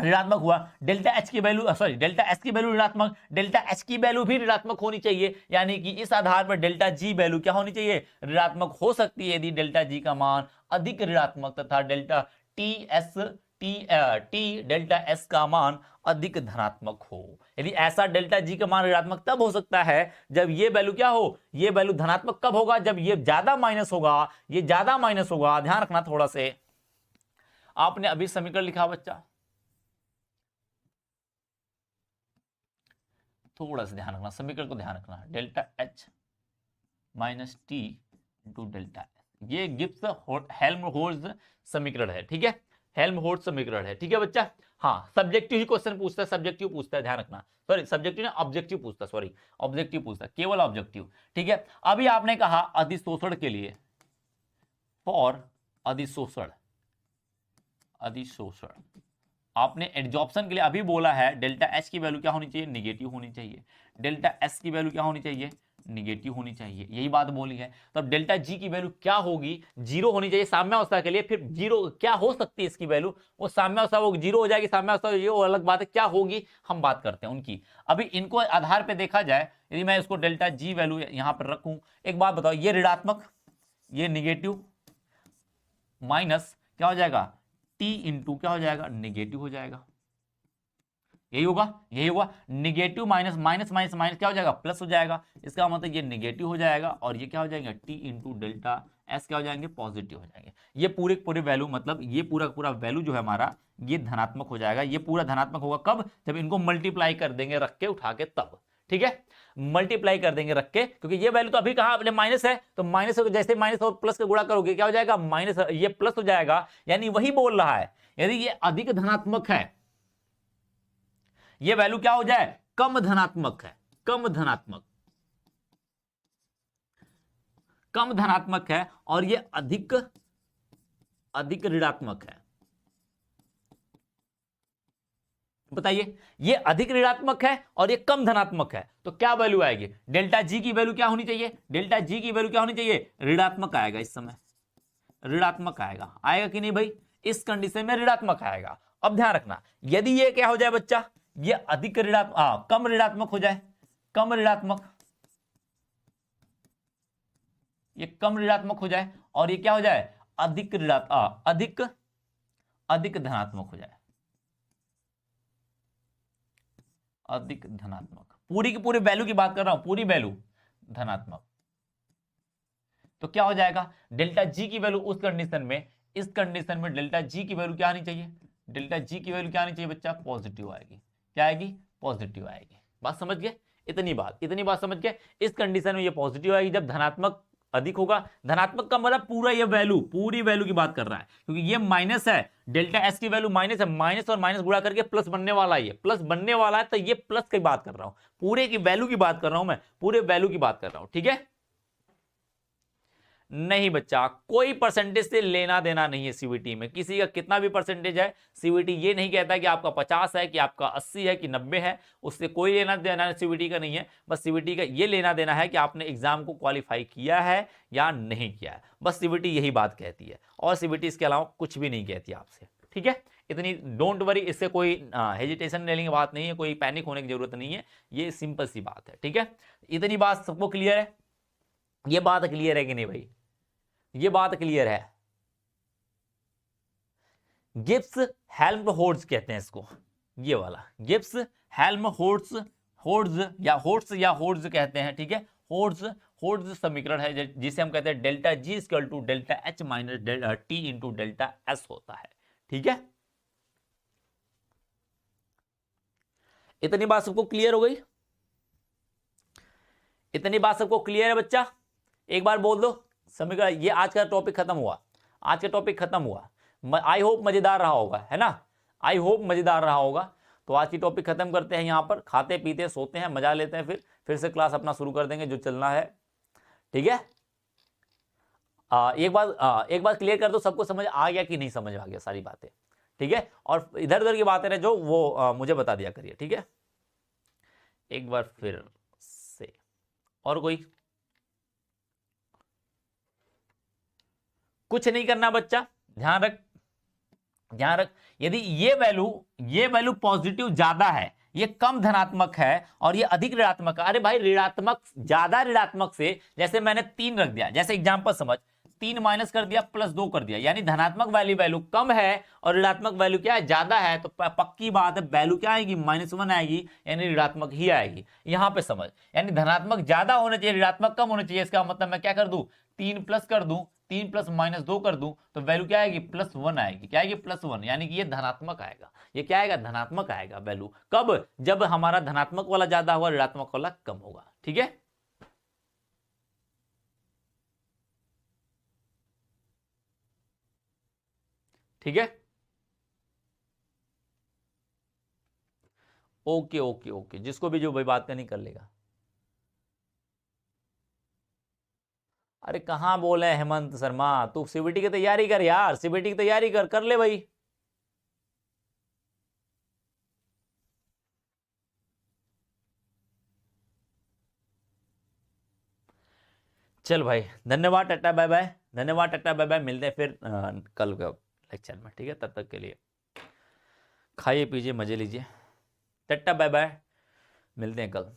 ऋणात्मक हुआ। डेल्टा एच की वैल्यू सॉरी डेल्टा एस की वैल्यू ऋणात्मक, डेल्टा एच की वैल्यू भी ऋणात्मक होनी चाहिए, यानी कि इस आधार पर डेल्टा जी वैल्यू क्या होनी चाहिए, ऋणात्मक हो सकती है यदि डेल्टा जी का मान अधिक ऋणात्मक तथा delta T S T delta S का मान अधिक धनात्मक हो। यदि ऐसा डेल्टा जी का मान ऋणात्मक तब हो सकता है जब ये वैल्यू क्या हो, ये वैल्यू धनात्मक कब होगा, जब ये ज्यादा माइनस होगा, ये ज्यादा माइनस होगा। ध्यान रखना थोड़ा से, आपने अभी समीकरण लिखा बच्चा, थोड़ा सा ध्यान रखना, समीकरण को ध्यान रखना, delta H minus T into delta S, ये गिब्स हेल्महोल्ट्ज समीकरण है, ठीक है, हेल्महोल्ट्ज समीकरण है, ठीक है बच्चा। हाँ, सब्जेक्टिव ही क्वेश्चन पूछता है, सब्जेक्टिव पूछता है, ध्यान रखना, सॉरी सब्जेक्टिव ना ऑब्जेक्टिव पूछता है, सॉरी ऑब्जेक्टिव पूछता है, केवल ऑब्जेक्टिव, ठीक है। अभी आपने कहा अधिशोषण के लिए, फॉर अधिशोषण, अधिशोषण आपने एड्जॉर्प्शन के लिए अभी बोला है डेल्टा एच की वैल्यू क्या होनी चाहिए, निगेटिव होनी चाहिए, डेल्टा एस की वैल्यू क्या होनी चाहिए, निगेटिव होनी चाहिए, यही बात बोली है। तो अब डेल्टा जी की वैल्यू क्या होगी, जीरो होनी चाहिए साम्यावस्था के लिए। फिर जीरो क्या हो सकती है इसकी वैल्यू, वो साम्यावस्था वो जीरो हो जाएगी, साम्यावस्था ये वो अलग बात है, क्या होगी हम बात करते हैं उनकी। अभी इनको आधार पर देखा जाए, यदि मैं इसको डेल्टा जी वैल्यू यहां पर रखूं, एक बात बताओ, ये ऋणात्मक, ये निगेटिव, माइनस क्या हो जाएगा, टी इंटू क्या हो जाएगा, निगेटिव हो जाएगा, यही होगा, यही होगा। Negative minus minus minus minus क्या हो जाएगा, प्लस हो जाएगा। इसका मतलब ये निगेटिव हो जाएगा और ये क्या हो जाएगा, टी इंटू डेल्टा एस क्या हो जाएंगे, पॉजिटिव हो जाएंगे। ये पूरे पूरे वैल्यू, मतलब ये पूरा पूरा वैल्यू जो है हमारा, ये धनात्मक हो जाएगा। ये पूरा धनात्मक होगा कब, जब इनको मल्टीप्लाई कर देंगे रख के उठा के, तब, ठीक है, मल्टीप्लाई कर देंगे रख के, क्योंकि ये वैल्यू तो अभी कहा अपने माइनस है, तो माइनस जैसे माइनस और प्लस का गुणा करोगे क्या हो जाएगा, माइनस, ये प्लस हो जाएगा। यानी वही बोल रहा है, यदि ये अधिक धनात्मक है, ये वैल्यू क्या हो जाए, कम धनात्मक है, कम धनात्मक, कम धनात्मक है, और ये अधिक अधिक ऋणात्मक है। बताइए, ये अधिक ऋणात्मक है और ये कम धनात्मक है, तो क्या वैल्यू आएगी, डेल्टा जी की वैल्यू क्या होनी चाहिए, डेल्टा जी की वैल्यू क्या होनी चाहिए, ऋणात्मक आएगा। इस समय ऋणात्मक आएगा, आएगा कि नहीं भाई, इस कंडीशन में ऋणात्मक आएगा। अब ध्यान रखना, यदि ये क्या हो जाए बच्चा, ये अधिक ऋणात्मक, कम ऋणात्मक हो जाए, कम ऋणात्मक, ये कम ऋणात्मक हो जाए, और ये क्या हो जाए, अधिक ऋणात्मक, अधिक अधिक धनात्मक हो जाए, अधिक धनात्मक, पूरी की पूरी वैल्यू की बात कर रहा हूं, पूरी वैल्यू धनात्मक, तो क्या हो जाएगा, डेल्टा जी की वैल्यू उस कंडीशन में, इस कंडीशन में डेल्टा जी की वैल्यू क्या आनी चाहिए, डेल्टा जी की वैल्यू क्या आनी चाहिए बच्चा, पॉजिटिव आएगी। क्या आएगी, पॉजिटिव आएगी। बात समझ गए, इतनी बात समझ गए। इस कंडीशन में ये पॉजिटिव आएगी जब धनात्मक अधिक होगा। धनात्मक का मतलब पूरा ये वैल्यू, पूरी वैल्यू की बात कर रहा है, क्योंकि ये माइनस है, डेल्टा एस की वैल्यू माइनस है, माइनस और माइनस गुणा करके प्लस बनने वाला है, ये प्लस बनने वाला है, तो ये प्लस की बात कर रहा हूं, पूरे की वैल्यू की बात कर रहा हूं मैं, पूरे वैल्यू की बात कर रहा हूं, ठीक है। नहीं बच्चा, कोई परसेंटेज से लेना देना नहीं है सीवीटी में, किसी का कितना भी परसेंटेज है, सीवीटी ये नहीं कहता कि आपका 50 है, कि आपका 80 है, कि 90 है, उससे कोई लेना देना सीवीटी का नहीं है। बस सीवीटी का ये लेना देना है कि आपने एग्जाम को क्वालिफाई किया है या नहीं किया है, बस सीवीटी यही बात कहती है, और सीवीटी इसके अलावा कुछ भी नहीं कहती आपसे, ठीक है। इतनी डोंट वरी, इससे कोई हेजिटेशन लेने की बात नहीं है, कोई पैनिक होने की जरूरत नहीं है, ये सिंपल सी बात है, ठीक है। इतनी बात सबको क्लियर है, ये बात क्लियर है कि नहीं भाई, ये बात क्लियर है। गिब्स हेल्महोल्ट्ज कहते हैं इसको, ये वाला गिब्स हेल्महोल्ट्ज, होल्ट्ज कहते हैं, ठीक है। होल्ट्ज समीकरण है जिसे हम कहते हैं delta G equal to delta H minus delta T into delta S होता है, ठीक है। इतनी बात सबको क्लियर हो गई, इतनी बात सबको क्लियर है बच्चा, एक बार बोल दो समीकरण। ये आज का टॉपिक खत्म हुआ, आज का टॉपिक खत्म हुआ। आई होप मजेदार रहा होगा, है ना, आई होप मजेदार रहा होगा। तो आज की टॉपिक खत्म करते हैं यहाँ पर, खाते पीते सोते हैं, मजा लेते हैं, फिर से क्लास अपना शुरू कर देंगे जो चलना है, ठीक है। एक बात क्लियर कर दो, सबको समझ आ गया कि नहीं समझ आ गया सारी बातें, ठीक है। और इधर उधर की बातें रहे जो वो मुझे बता दिया करिए, ठीक है। एक बार फिर से, और कोई, कुछ नहीं करना बच्चा, ध्यान रख, ध्यान रख, यदि ये वैल्यू पॉजिटिव ज्यादा है, ये कम धनात्मक है और ये अधिक ऋणात्मक है। अरे भाई ऋणात्मक, ज्यादा ऋणात्मक से, जैसे मैंने 3 रख दिया, जैसे एग्जांपल समझ, 3 माइनस कर दिया प्लस 2 कर दिया, यानी धनात्मक वैल्यू कम है और ऋणात्मक वैल्यू क्या है, ज्यादा है, तो पक्की बात है वैल्यू क्या आएगी, -1 आएगी, यानी ऋणात्मक ही आएगी। यहां पे समझ, यानी धनात्मक ज्यादा होना चाहिए, ऋणात्मक कम होना चाहिए। इसका मतलब मैं क्या कर दूं, 3 प्लस कर दूं, 3 प्लस -2 कर दूं, तो वैल्यू क्या आएगी, +1 आएगी। क्या आएगी, +1, यानी कि ये धनात्मक आएगा। ये क्या आएगा, धनात्मक आएगा वैल्यू। कब, जब हमारा धनात्मक वाला ज्यादा होगा, ऋणात्मक वाला कम होगा। ठीक है, ठीक है, ओके ओके ओके, जिसको भी जो भाई बात करनी कर लेगा। अरे कहाँ बोले हेमंत शर्मा, तू सीबीटी की तैयारी कर यार, सीबीटी की तैयारी कर ले भाई। चल भाई, धन्यवाद, टाटा बाय बाय, धन्यवाद, टाटा बाय बाय, मिलते हैं फिर कल के लेक्चर में। ठीक है, तब तक के लिए खाइए पीजिए मजे लीजिए, टाटा बाय बाय, मिलते हैं कल।